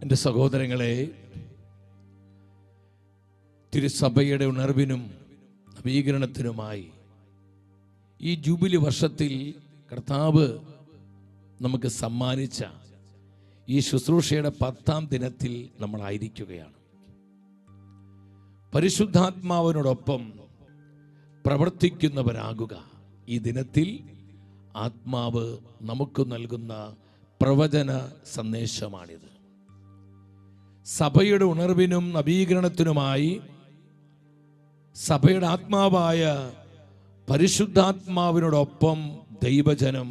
എൻ്റെ സഹോദരങ്ങളെ, തിരുസഭയുടെ ഉണർവിനും നവീകരണത്തിനുമായി ഈ ജൂബിലി വർഷത്തിൽ കർത്താവ് നമുക്ക് സമ്മാനിച്ച ഈ ശുശ്രൂഷയുടെ 10ാം ദിനത്തിൽ നമ്മളായിരിക്കുകയാണ്. പരിശുദ്ധാത്മാവിനോടൊപ്പം പ്രവർത്തിക്കുന്നവരാകുക. ഈ ദിനത്തിൽ ആത്മാവ് നമുക്ക് നൽകുന്ന പ്രവചന സന്ദേശമാണിത്. സഭയുടെ ഉണർവിനും നവീകരണത്തിനുമായി സഭയുടെ ആത്മാവായ പരിശുദ്ധാത്മാവിനോടൊപ്പം ദൈവജനം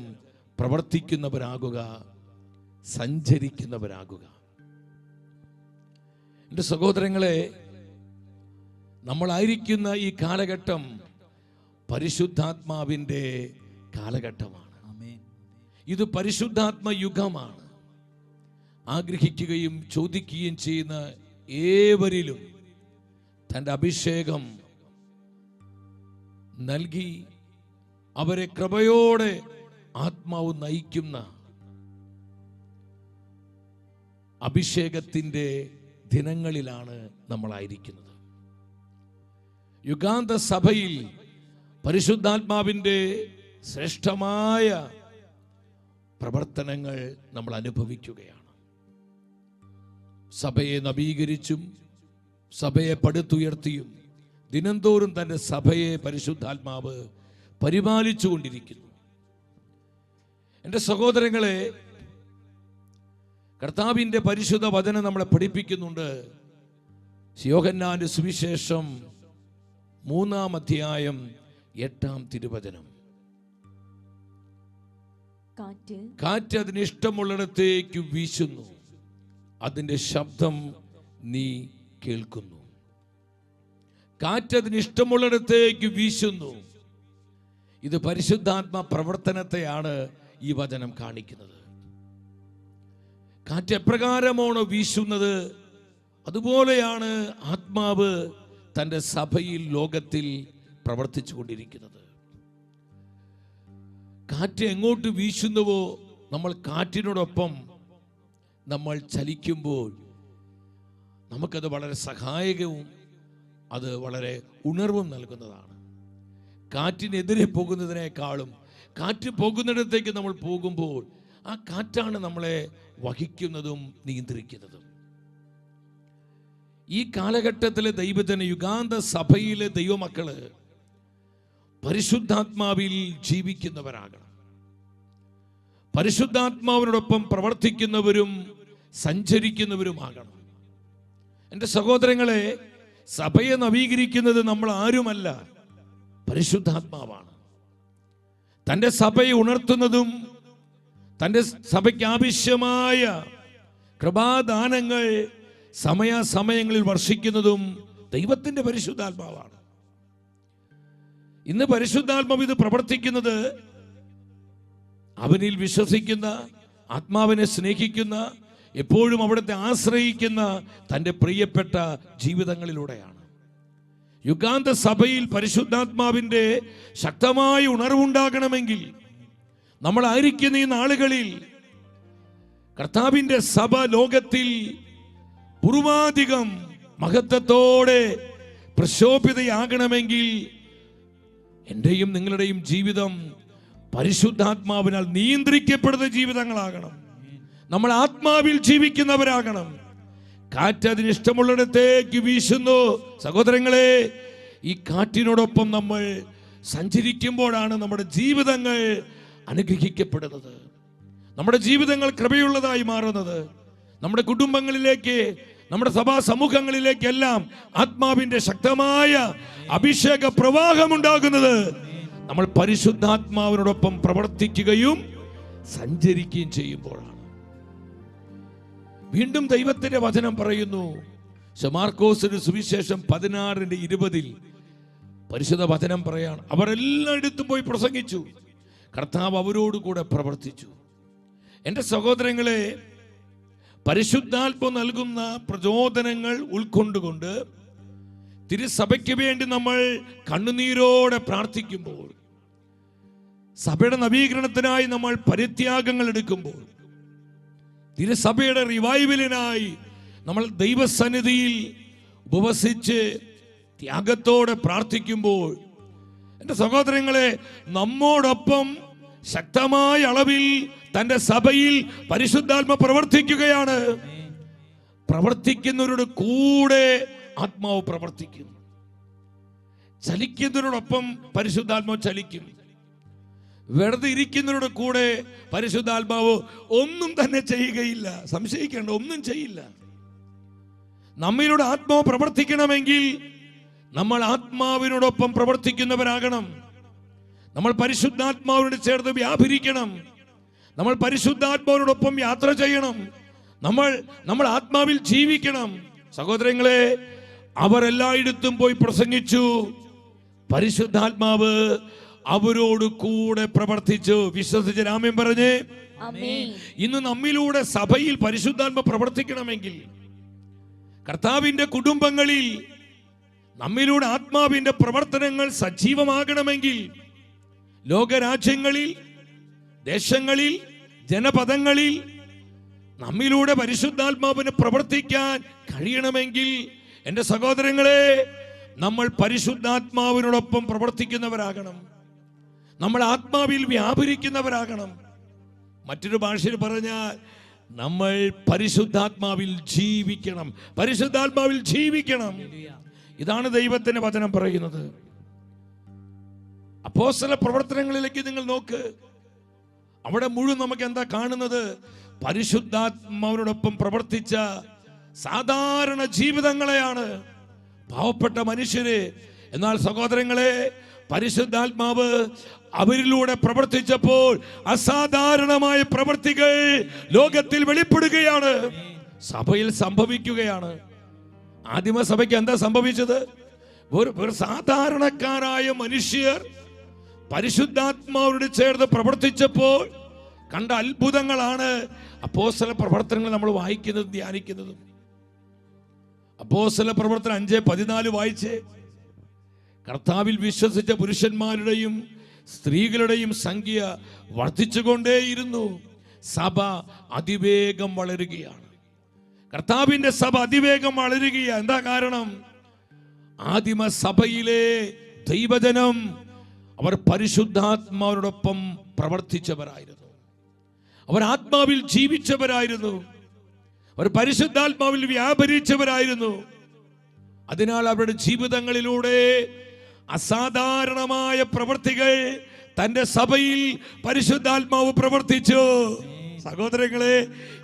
പ്രവർത്തിക്കുന്നവരാകുക, സഞ്ചരിക്കുന്നവരാകുക. എൻ്റെ സഹോദരങ്ങളെ, നമ്മളായിരിക്കുന്ന ഈ കാലഘട്ടം പരിശുദ്ധാത്മാവിൻ്റെ കാലഘട്ടമാണ്. ഇത് പരിശുദ്ധാത്മ യുഗമാണ്. ആഗ്രഹിക്കുകയും ചോദിക്കുകയും ചെയ്യുന്ന ഏവരിലും തൻ്റെ അഭിഷേകം നൽകി അവരെ കൃപയോടെ ആത്മാവ് നയിക്കുന്ന അഭിഷേകത്തിൻ്റെ ദിനങ്ങളിലാണ് നമ്മളായിരിക്കുന്നത്. യുഗാന്ത സഭയിൽ പരിശുദ്ധാത്മാവിൻ്റെ ശ്രേഷ്ഠമായ പ്രവർത്തനങ്ങൾ നമ്മൾ അനുഭവിക്കുകയാണ്. സഭയെ നവീകരിച്ചും സഭയെ പടുത്തുയർത്തിയും ദിനംതോറും തൻ്റെ സഭയെ പരിശുദ്ധാത്മാവ് പരിപാലിച്ചു കൊണ്ടിരിക്കുന്നു. എൻ്റെ സഹോദരങ്ങളെ, കർത്താവിൻ്റെ പരിശുദ്ധ വചനം നമ്മളെ പഠിപ്പിക്കുന്നുണ്ട്. യോഹന്നാന്റെ സുവിശേഷം 3-ാം അധ്യായം 8-ാം തിരുവചനം. കാറ്റ് അതിന് ഇഷ്ടമുള്ളിടത്തേക്ക് വീശുന്നു, അതിൻ്റെ ശബ്ദം നീ കേൾക്കുന്നു. കാറ്റ് അതിന് ഇഷ്ടമുള്ളിടത്തേക്ക് വീശുന്നു. ഇത് പരിശുദ്ധാത്മ പ്രവർത്തനത്തെയാണ് ഈ വചനം കാണിക്കുന്നത്. കാറ്റ് എപ്രകാരമാണോ വീശുന്നത്, അതുപോലെയാണ് ആത്മാവ് തൻ്റെ സഭയിൽ, ലോകത്തിൽ പ്രവർത്തിച്ചു കൊണ്ടിരിക്കുന്നത്. കാറ്റ് എങ്ങോട്ട് വീശുന്നുവോ നമ്മൾ കാറ്റിനോടൊപ്പം നമ്മൾ ചലിക്കുമ്പോൾ നമുക്കത് വളരെ സഹായകവും അത് വളരെ ഉണർവും നൽകുന്നതാണ്. കാറ്റിനെതിരെ പോകുന്നതിനേക്കാളും കാറ്റ് പോകുന്നിടത്തേക്ക് നമ്മൾ പോകുമ്പോൾ ആ കാറ്റാണ് നമ്മളെ വഹിക്കുന്നതും നിയന്ത്രിക്കുന്നതും. ഈ കാലഘട്ടത്തിലെ ദൈവജന, യുഗാന്ത സഭയിലെ ദൈവമക്കള് പരിശുദ്ധാത്മാവിൽ ജീവിക്കുന്നവരാകണം. പരിശുദ്ധാത്മാവിനോടൊപ്പം പ്രവർത്തിക്കുന്നവരും സഞ്ചരിക്കുന്നവരുമാകണം. എൻ്റെ സഹോദരങ്ങളെ, സഭയെ നവീകരിക്കുന്നത് നമ്മൾ ആരുമല്ല, പരിശുദ്ധാത്മാവാണ്. തൻ്റെ സഭയെ ഉണർത്തുന്നതും തൻ്റെ സഭയ്ക്ക് ആവശ്യമായ കൃപാദാനങ്ങൾ സമയാസമയങ്ങളിൽ വർഷിക്കുന്നതും ദൈവത്തിൻ്റെ പരിശുദ്ധാത്മാവാണ്. ഇന്ന് പരിശുദ്ധാത്മാവ് ഇത് പ്രവർത്തിക്കുന്നത് അവനിൽ വിശ്വസിക്കുന്ന, ആത്മാവിനെ സ്നേഹിക്കുന്ന, എപ്പോഴും അവിടുത്തെ ആശ്രയിക്കുന്ന തൻ്റെ പ്രിയപ്പെട്ട ജീവിതങ്ങളിലൂടെയാണ്. യുഗാന്ത സഭയിൽ പരിശുദ്ധാത്മാവിൻ്റെ ശക്തമായ ഉണർവുണ്ടാകണമെങ്കിൽ നമ്മളായിരിക്കുന്ന ഈ നാളുകളിൽ കർത്താവിൻ്റെ സഭ ലോകത്തിൽ പൂർവാധികം മഹത്വത്തോടെ പ്രശോഭിതയാകണമെങ്കിൽ എൻ്റെയും നിങ്ങളുടെയും ജീവിതം പരിശുദ്ധാത്മാവിനാൽ നിയന്ത്രിക്കപ്പെടുന്ന ജീവിതങ്ങളാകണം. നമ്മൾ ആത്മാവിൽ ജീവിക്കുന്നവരാകണം. കാറ്റ് അതിന് ഇഷ്ടമുള്ളിടത്തേക്ക് വീശുന്നു. സഹോദരങ്ങളെ, ഈ കാറ്റിനോടൊപ്പം നമ്മൾ സഞ്ചരിക്കുമ്പോഴാണ് നമ്മുടെ ജീവിതങ്ങൾ അനുഗ്രഹിക്കപ്പെടുന്നത്, നമ്മുടെ ജീവിതങ്ങൾ കൃപയുള്ളതായി മാറുന്നത്. നമ്മുടെ കുടുംബങ്ങളിലേക്ക്, നമ്മുടെ സഭാ സമൂഹങ്ങളിലേക്കെല്ലാം ആത്മാവിന്റെ ശക്തമായ അഭിഷേക പ്രവാഹമുണ്ടാകുന്നത് നമ്മൾ പരിശുദ്ധാത്മാവിനോടൊപ്പം പ്രവർത്തിക്കുകയും സഞ്ചരിക്കുകയും ചെയ്യുമ്പോഴാണ്. വീണ്ടും ദൈവത്തിന്റെ വചനം പറയുന്നു, മാർക്കോസിന്റെ സുവിശേഷം 16:20 പരിശുദ്ധ വചനം പറയാണ്, അവർ എല്ലായിടത്തും പോയി പ്രസംഗിച്ചു, കർത്താവ് അവരോട് കൂടെ പ്രവർത്തിച്ചു. എൻ്റെ സഹോദരങ്ങളെ, പരിശുദ്ധാത്മ നൽകുന്ന പ്രചോദനങ്ങൾ ഉൾക്കൊണ്ടുകൊണ്ട് തിരുസഭയ്ക്ക് വേണ്ടി നമ്മൾ കണ്ണുനീരോടെ പ്രാർത്ഥിക്കുമ്പോൾ, സഭയുടെ നവീകരണത്തിനായി നമ്മൾ പരിത്യാഗങ്ങൾ എടുക്കുമ്പോൾ, തിരുസഭയുടെ റിവൈവലിനായി നമ്മൾ ദൈവസന്നിധിയിൽ ഉപവസിച്ച് ത്യാഗത്തോടെ പ്രാർത്ഥിക്കുമ്പോൾ എൻ്റെ സഹോദരങ്ങളെ, നമ്മോടൊപ്പം ശക്തമായ അളവിൽ തൻ്റെ സഭയിൽ പരിശുദ്ധാത്മ പ്രവർത്തിക്കുകയാണ്. പ്രവർത്തിക്കുന്നവരുടെ കൂടെ ആത്മാവ് പ്രവർത്തിക്കും. ചലിക്കുന്നവരോടൊപ്പം പരിശുദ്ധാത്മാവ് ചലിക്കും. വെറുതെ ഇരിക്കുന്നവരുടെ കൂടെ പരിശുദ്ധാത്മാവ് ഒന്നും തന്നെ ചെയ്യുകയില്ല. സംശയിക്കേണ്ട, ഒന്നും ചെയ്യില്ല. നമ്മിലൂടെ ആത്മാവ് പ്രവർത്തിക്കണമെങ്കിൽ നമ്മൾ ആത്മാവിനോടൊപ്പം പ്രവർത്തിക്കുന്നവരാകണം. നമ്മൾ പരിശുദ്ധാത്മാവിനോട് ചേർന്ന് വ്യാപരിക്കണം. നമ്മൾ പരിശുദ്ധാത്മാവിനോടൊപ്പം യാത്ര ചെയ്യണം. നമ്മൾ ആത്മാവിൽ ജീവിക്കണം. സഹോദരങ്ങളെ, അവർ എല്ലായിടത്തും പോയി പ്രസംഗിച്ചു. പരിശുദ്ധാത്മാവ് അവരോട് കൂടെ പ്രവർത്തിച്ചു. വിശ്വസിച്ച് ആമേൻ പറഞ്ഞേ. ഇന്ന് നമ്മിലൂടെ സഭയിൽ പരിശുദ്ധാത്മ പ്രവർത്തിക്കണമെങ്കിൽ, കർത്താവിന്റെ കുടുംബങ്ങളിൽ നമ്മിലൂടെ ആത്മാവിന്റെ പ്രവർത്തനങ്ങൾ സജീവമാകണമെങ്കിൽ, ലോകരാജ്യങ്ങളിൽ, ദേശങ്ങളിൽ, ജനപദങ്ങളിൽ നമ്മിലൂടെ പരിശുദ്ധാത്മാവിന് പ്രവർത്തിക്കാൻ കഴിയണമെങ്കിൽ, എൻ്റെ സഹോദരങ്ങളെ, നമ്മൾ പരിശുദ്ധാത്മാവിനോടൊപ്പം പ്രവർത്തിക്കുന്നവരാകണം. നമ്മൾ ആത്മാവിൽ വ്യാപരിക്കുന്നവരാകണം. മറ്റൊരു ഭാഷയിൽ പറഞ്ഞാൽ നമ്മൾ പരിശുദ്ധാത്മാവിൽ ജീവിക്കണം. പരിശുദ്ധാത്മാവിൽ ജീവിക്കണം. ഇതാണ് ദൈവത്തിന്റെ വചനം പറയുന്നത്. അപ്പോസ്തല പ്രവർത്തനങ്ങളിലേക്ക് നിങ്ങൾ നോക്ക്. അവിടെ മുഴുവൻ നമുക്ക് എന്താ കാണുന്നത്? പരിശുദ്ധാത്മാവിനോടൊപ്പം പ്രവർത്തിച്ച സാധാരണ ജീവിതങ്ങളെയാണ്, പാവപ്പെട്ട മനുഷ്യര്. എന്നാൽ സഹോദരങ്ങളെ, പരിശുദ്ധാത്മാവ് അവരിലൂടെ പ്രവർത്തിച്ചപ്പോൾ അസാധാരണമായ പ്രവർത്തികൾ ലോകത്തിൽ വെളിപ്പെടുകയാണ്, സഭയിൽ സംഭവിക്കുകയാണ്. ആദിമസഭയ്ക്ക് എന്താ സംഭവിച്ചത്? ഒരു സാധാരണക്കാരായ മനുഷ്യർ പരിശുദ്ധാത്മാവോട് ചേർന്ന് പ്രവർത്തിച്ചപ്പോൾ കണ്ട അത്ഭുതങ്ങളാണ് അപ്പോസ്തല പ്രവർത്തനങ്ങൾ നമ്മൾ വായിക്കുന്നതും ധ്യാനിക്കുന്നതും. അപ്പോസ്തല പ്രവർത്തനം 5:14 വായിച്ച്, കർത്താവിൽ വിശ്വസിച്ച പുരുഷന്മാരുടെയും സ്ത്രീകളുടെയും സംഖ്യ വർദ്ധിച്ചുകൊണ്ടേയിരുന്നു. സഭ അതിവേഗം വളരുകയാണ്. കർത്താവിന്റെ സഭ അതിവേഗം വളരുകയാണ്. എന്താ കാരണം? ആദിമ സഭയിലെ ദൈവജനം അവർ പരിശുദ്ധാത്മാവിനോടൊപ്പം പ്രവർത്തിച്ചവരായിരുന്നു. അവർ ആത്മാവിൽ ജീവിച്ചവരായിരുന്നു. അവർ പരിശുദ്ധാത്മാവിൽ വ്യാപരിച്ചവരായിരുന്നു. അതിനാൽ അവരുടെ ജീവിതങ്ങളിലൂടെ അസാധാരണമായ പ്രവൃത്തികൾ തന്റെ സഭയിൽ പരിശുദ്ധാത്മാവ് പ്രവർത്തിച്ചു. സഹോദരങ്ങളെ,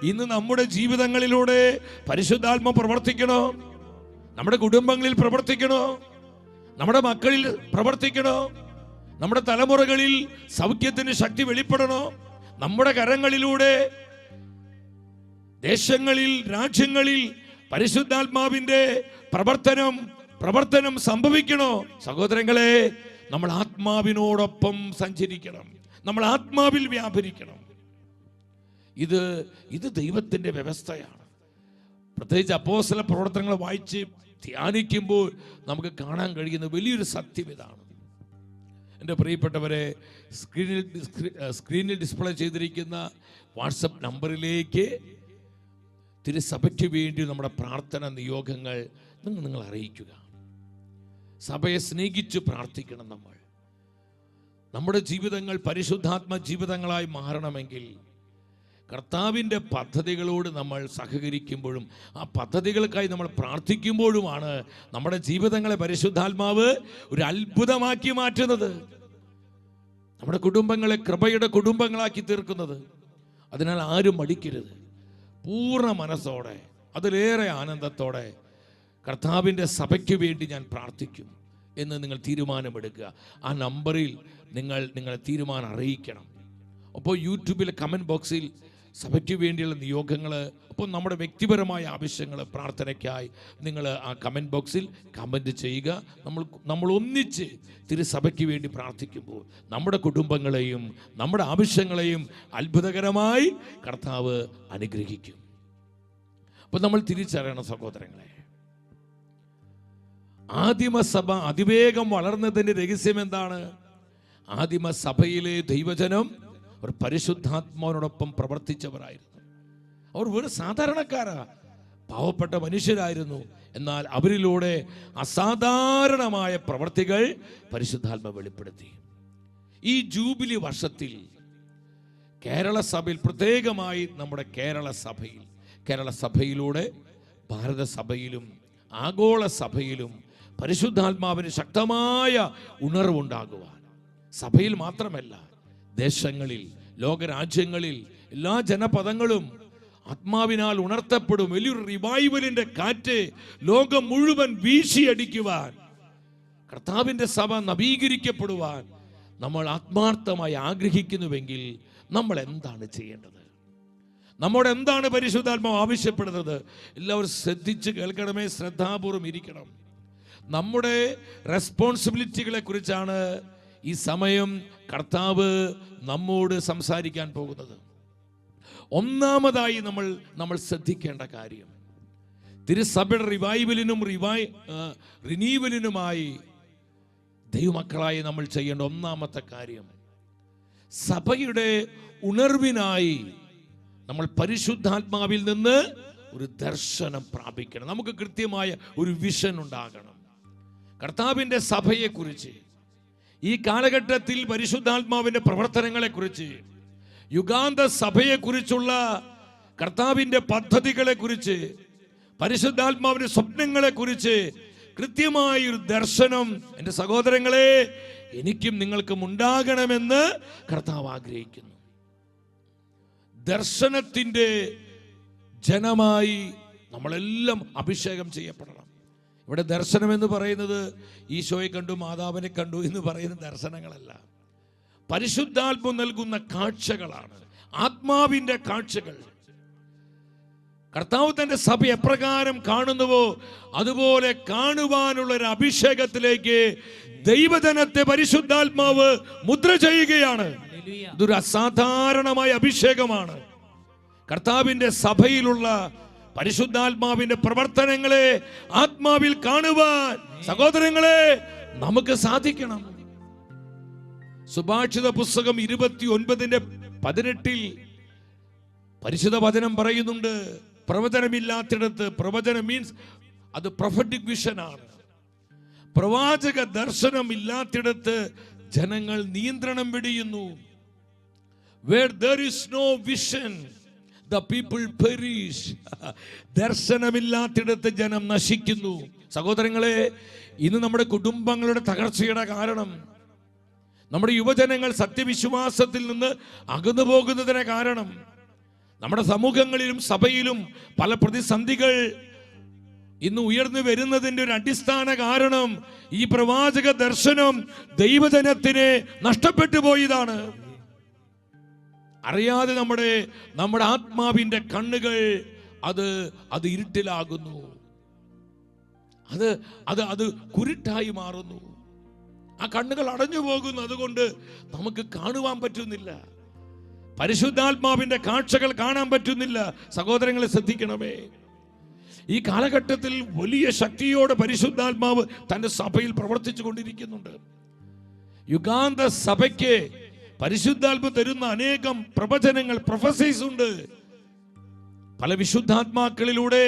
ഇന്ന് നമ്മുടെ ജീവിതങ്ങളിലൂടെ പരിശുദ്ധാത്മാവ് പ്രവർത്തിക്കണോ? നമ്മുടെ കുടുംബങ്ങളിൽ പ്രവർത്തിക്കണോ? നമ്മുടെ മക്കളിൽ പ്രവർത്തിക്കണോ? നമ്മുടെ തലമുറകളിൽ സൗഖ്യത്തിന് ശക്തി വെളിപ്പെടണോ? നമ്മുടെ കരങ്ങളിലൂടെ ദേശങ്ങളിൽ, രാജ്യങ്ങളിൽ പരിശുദ്ധാത്മാവിന്റെ പ്രവർത്തനം സംഭവിക്കണോ? സഹോദരങ്ങളെ, നമ്മൾ ആത്മാവിനോടൊപ്പം സഞ്ചരിക്കണം. നമ്മൾ ആത്മാവിൽ വ്യാപരിക്കണം. ഇത് ദൈവത്തിന്റെ വ്യവസ്ഥയാണ്. പ്രത്യേകിച്ച് അപ്പോസ്തല പ്രവർത്തനങ്ങൾ വായിച്ച് ധ്യാനിക്കുമ്പോൾ നമുക്ക് കാണാൻ കഴിയുന്ന വലിയൊരു സത്യം ഇതാണ്. എൻ്റെ പ്രിയപ്പെട്ടവരെ, സ്ക്രീനിൽ ഡിസ്പ്ലേ ചെയ്തിരിക്കുന്ന വാട്സപ്പ് നമ്പറിലേക്ക് തിരുസഭയ്ക്ക് വേണ്ടി നമ്മുടെ പ്രാർത്ഥന നിയോഗങ്ങൾ നിങ്ങൾ അറിയിക്കുക. സഭയെ സ്നേഹിച്ച് പ്രാർത്ഥിക്കണം. നമ്മുടെ ജീവിതങ്ങൾ പരിശുദ്ധാത്മ ജീവിതങ്ങളായി മാറണമെങ്കിൽ കർത്താവിൻ്റെ പദ്ധതികളോട് നമ്മൾ സഹകരിക്കുമ്പോഴും ആ പദ്ധതികൾക്കായി നമ്മൾ പ്രാർത്ഥിക്കുമ്പോഴുമാണ് നമ്മുടെ ജീവിതങ്ങളെ പരിശുദ്ധാത്മാവ് ഒരു അത്ഭുതമാക്കി മാറ്റുന്നത്, നമ്മുടെ കുടുംബങ്ങളെ കൃപയുടെ കുടുംബങ്ങളാക്കി തീർക്കുന്നത്. അതിനാൽ ആരും മടിക്കരുത്. പൂർണ്ണ മനസ്സോടെ, അതിലേറെ ആനന്ദത്തോടെ കർത്താവിൻ്റെ സഭയ്ക്ക് വേണ്ടി ഞാൻ പ്രാർത്ഥിക്കും എന്ന് നിങ്ങൾ തീരുമാനമെടുക്കുക. ആ നമ്പറിൽ നിങ്ങളെ തീരുമാനം അറിയിക്കണം. അപ്പോൾ യൂട്യൂബിലെ കമൻറ്റ് ബോക്സിൽ സഭയ്ക്ക് വേണ്ടിയുള്ള നിയോഗങ്ങൾ, അപ്പോൾ നമ്മുടെ വ്യക്തിപരമായ ആവശ്യങ്ങൾ പ്രാർത്ഥനയ്ക്കായി നിങ്ങൾ ആ കമൻറ്റ് ബോക്സിൽ കമൻറ്റ് ചെയ്യുക. നമ്മൾ ഒന്നിച്ച് തിരുസഭയ്ക്ക് വേണ്ടി പ്രാർത്ഥിക്കുമ്പോൾ നമ്മുടെ കുടുംബങ്ങളെയും നമ്മുടെ ആവശ്യങ്ങളെയും അത്ഭുതകരമായി കർത്താവ് അനുഗ്രഹിക്കും. അപ്പോൾ നമ്മൾ തിരിച്ചറിയണം സഹോദരങ്ങളെ, ആദിമസഭ അതിവേഗം വളർന്നതിൻ്റെ രഹസ്യം എന്താണ്? ആദിമസഭയിലെ ദൈവജനം ഒരു പരിശുദ്ധാത്മാവിനോടൊപ്പം പ്രവർത്തിച്ചവരായിരുന്നു. അവർ വെറും സാധാരണക്കാരാ, പാവപ്പെട്ട മനുഷ്യരായിരുന്നു. എന്നാൽ അവരിലൂടെ അസാധാരണമായ പ്രവർത്തികൾ പരിശുദ്ധാത്മ വെളിപ്പെടുത്തി. ഈ ജൂബിലി വർഷത്തിൽ കേരള സഭയിൽ, പ്രത്യേകമായി നമ്മുടെ കേരള സഭയിലൂടെ ഭാരത സഭയിലും ആഗോള സഭയിലും പരിശുദ്ധാത്മാവിന് ശക്തമായ ഉണർവുണ്ടാകുവാൻ, സഭയിൽ മാത്രമല്ല ദേശങ്ങളിൽ, ലോകരാജ്യങ്ങളിൽ എല്ലാ ജനപദങ്ങളും ആത്മാവിനാൽ ഉണർത്തപ്പെടും. വലിയൊരു റിവൈവലിന്റെ കാറ്റ് ലോകം മുഴുവൻ വീശിയടിക്കുവാൻ, കർത്താവിന്റെ സഭ നവീകരിക്കപ്പെടുവാൻ നമ്മൾ ആത്മാർത്ഥമായി ആഗ്രഹിക്കുന്നുവെങ്കിൽ നമ്മൾ എന്താണ് ചെയ്യേണ്ടത്? നമ്മോട് എന്താണ് പരിശുദ്ധാത്മാവ് ആവശ്യപ്പെടുന്നത്? എല്ലാവരും ശ്രദ്ധിച്ച് കേൾക്കണമേ, ശ്രദ്ധാപൂർവം ഇരിക്കണം. നമ്മുടെ റെസ്പോൺസിബിലിറ്റികളെ കുറിച്ചാണ് ഈ സമയം കർത്താവ് നമ്മോട് സംസാരിക്കാൻ പോകുന്നത്. ഒന്നാമതായി നമ്മൾ ശ്രദ്ധിക്കേണ്ട കാര്യം, തിരുസഭയുടെ റിനീവലിനുമായി ദൈവമക്കളായി നമ്മൾ ചെയ്യേണ്ട ഒന്നാമത്തെ കാര്യം, സഭയുടെ ഉണർവിനായി നമ്മൾ പരിശുദ്ധാത്മാവിൽ നിന്ന് ഒരു ദർശനം പ്രാപിക്കണം. നമുക്ക് കൃത്യമായ ഒരു വിഷൻ ഉണ്ടാകണം കർത്താവിൻ്റെ സഭയെക്കുറിച്ച്, ഈ കാലഘട്ടത്തിൽ പരിശുദ്ധാത്മാവിൻ്റെ പ്രവർത്തനങ്ങളെക്കുറിച്ച്, യുഗാന്ത സഭയെക്കുറിച്ചുള്ള കർത്താവിൻ്റെ പദ്ധതികളെക്കുറിച്ച്, പരിശുദ്ധാത്മാവിൻ്റെ സ്വപ്നങ്ങളെക്കുറിച്ച് കൃത്യമായൊരു ദർശനം എൻ്റെ സഹോദരങ്ങളെ എനിക്കും നിങ്ങൾക്കും ഉണ്ടാകണമെന്ന് കർത്താവ് ആഗ്രഹിക്കുന്നു. ദർശനത്തിൻ്റെ ജനമായി നമ്മളെല്ലാം അഭിഷേകം ചെയ്യപ്പെടണം. ഇവിടെ ദർശനം എന്ന് പറയുന്നത് ഈശോയെ കണ്ടു, മാതാവിനെ കണ്ടു എന്ന് പറയുന്ന ദർശനങ്ങളല്ല, പരിശുദ്ധാത്മ നൽകുന്ന കാഴ്ചകളാണ്, ആത്മാവിൻ്റെ കാഴ്ചകൾ. കർത്താവ് തന്റെ സഭ എപ്രകാരം കാണുന്നുവോ അതുപോലെ കാണുവാനുള്ള ഒരു അഭിഷേകത്തിലേക്ക് ദൈവജനത്തെ പരിശുദ്ധാത്മാവ് മുദ്ര ചെയ്യുകയാണ്. ഇതൊരു അസാധാരണമായ അഭിഷേകമാണ്. കർത്താവിന്റെ സഭയിലുള്ള പരിശുദ്ധാത്മാവിന്റെ പ്രവർത്തനങ്ങളെ ആത്മാവിൽ കാണുവാൻ സഹോദരങ്ങളെ നമുക്ക് സാധിക്കണം. സുഭാഷിത പുസ്തകം 29:18 പരിശുദ്ധ വചനം പറയുന്നുണ്ട്, പ്രവചനമില്ലാത്തിടത്ത്, പ്രവചനം മീൻസ് അത് പ്രൊഫറ്റിക് വിഷനാണ്, പ്രവാചക ദർശനം ഇല്ലാത്തിടത്ത് ജനങ്ങൾ നിയന്ത്രണം വെടിയുന്നു. Where there is no vision, the people perish. ദർശനമില്ലാത്തിടത്ത് ജനം നശിക്കുന്നു. സഹോദരങ്ങളെ, ഇന്ന് നമ്മുടെ കുടുംബങ്ങളുടെ തകർച്ചയുടെ കാരണം, നമ്മുടെ യുവജനങ്ങൾ സത്യവിശ്വാസത്തിൽ നിന്ന് അകന്നു പോകുന്നതിന് കാരണം, നമ്മുടെ സമൂഹങ്ങളിലും സഭയിലും പല പ്രതിസന്ധികൾ ഇന്ന് ഉയർന്നു വരുന്നതിൻ്റെ ഒരു അടിസ്ഥാന കാരണം ഈ പ്രവാചക ദർശനം ദൈവജനത്തിന് നഷ്ടപ്പെട്ടു പോയതാണ്. അറിയാതെ നമ്മുടെ ആത്മാവിൻ്റെ കണ്ണുകൾ അത് ഇരുട്ടിലാകുന്നു, അത് കുരുട്ടായി മാറുന്നു, ആ കണ്ണുകൾ അടഞ്ഞു പോകുന്നു. അതുകൊണ്ട് നമുക്ക് കാണുവാൻ പറ്റുന്നില്ല, പരിശുദ്ധാത്മാവിന്റെ കാഴ്ചകൾ കാണാൻ പറ്റുന്നില്ല. സഹോദരങ്ങളെ ശ്രദ്ധിക്കണമേ, ഈ കാലഘട്ടത്തിൽ വലിയ ശക്തിയോടെ പരിശുദ്ധാത്മാവ് തന്റെ സഭയിൽ പ്രവർത്തിച്ചു കൊണ്ടിരിക്കുന്നുണ്ട്. യുഗാന്ത സഭയ്ക്ക് പരിശുദ്ധാത്മാവ് തരുന്ന അനേകം പ്രവചനങ്ങൾ, പ്രൊഫസീസ് ഉണ്ട്. പല വിശുദ്ധാത്മാക്കളിലൂടെ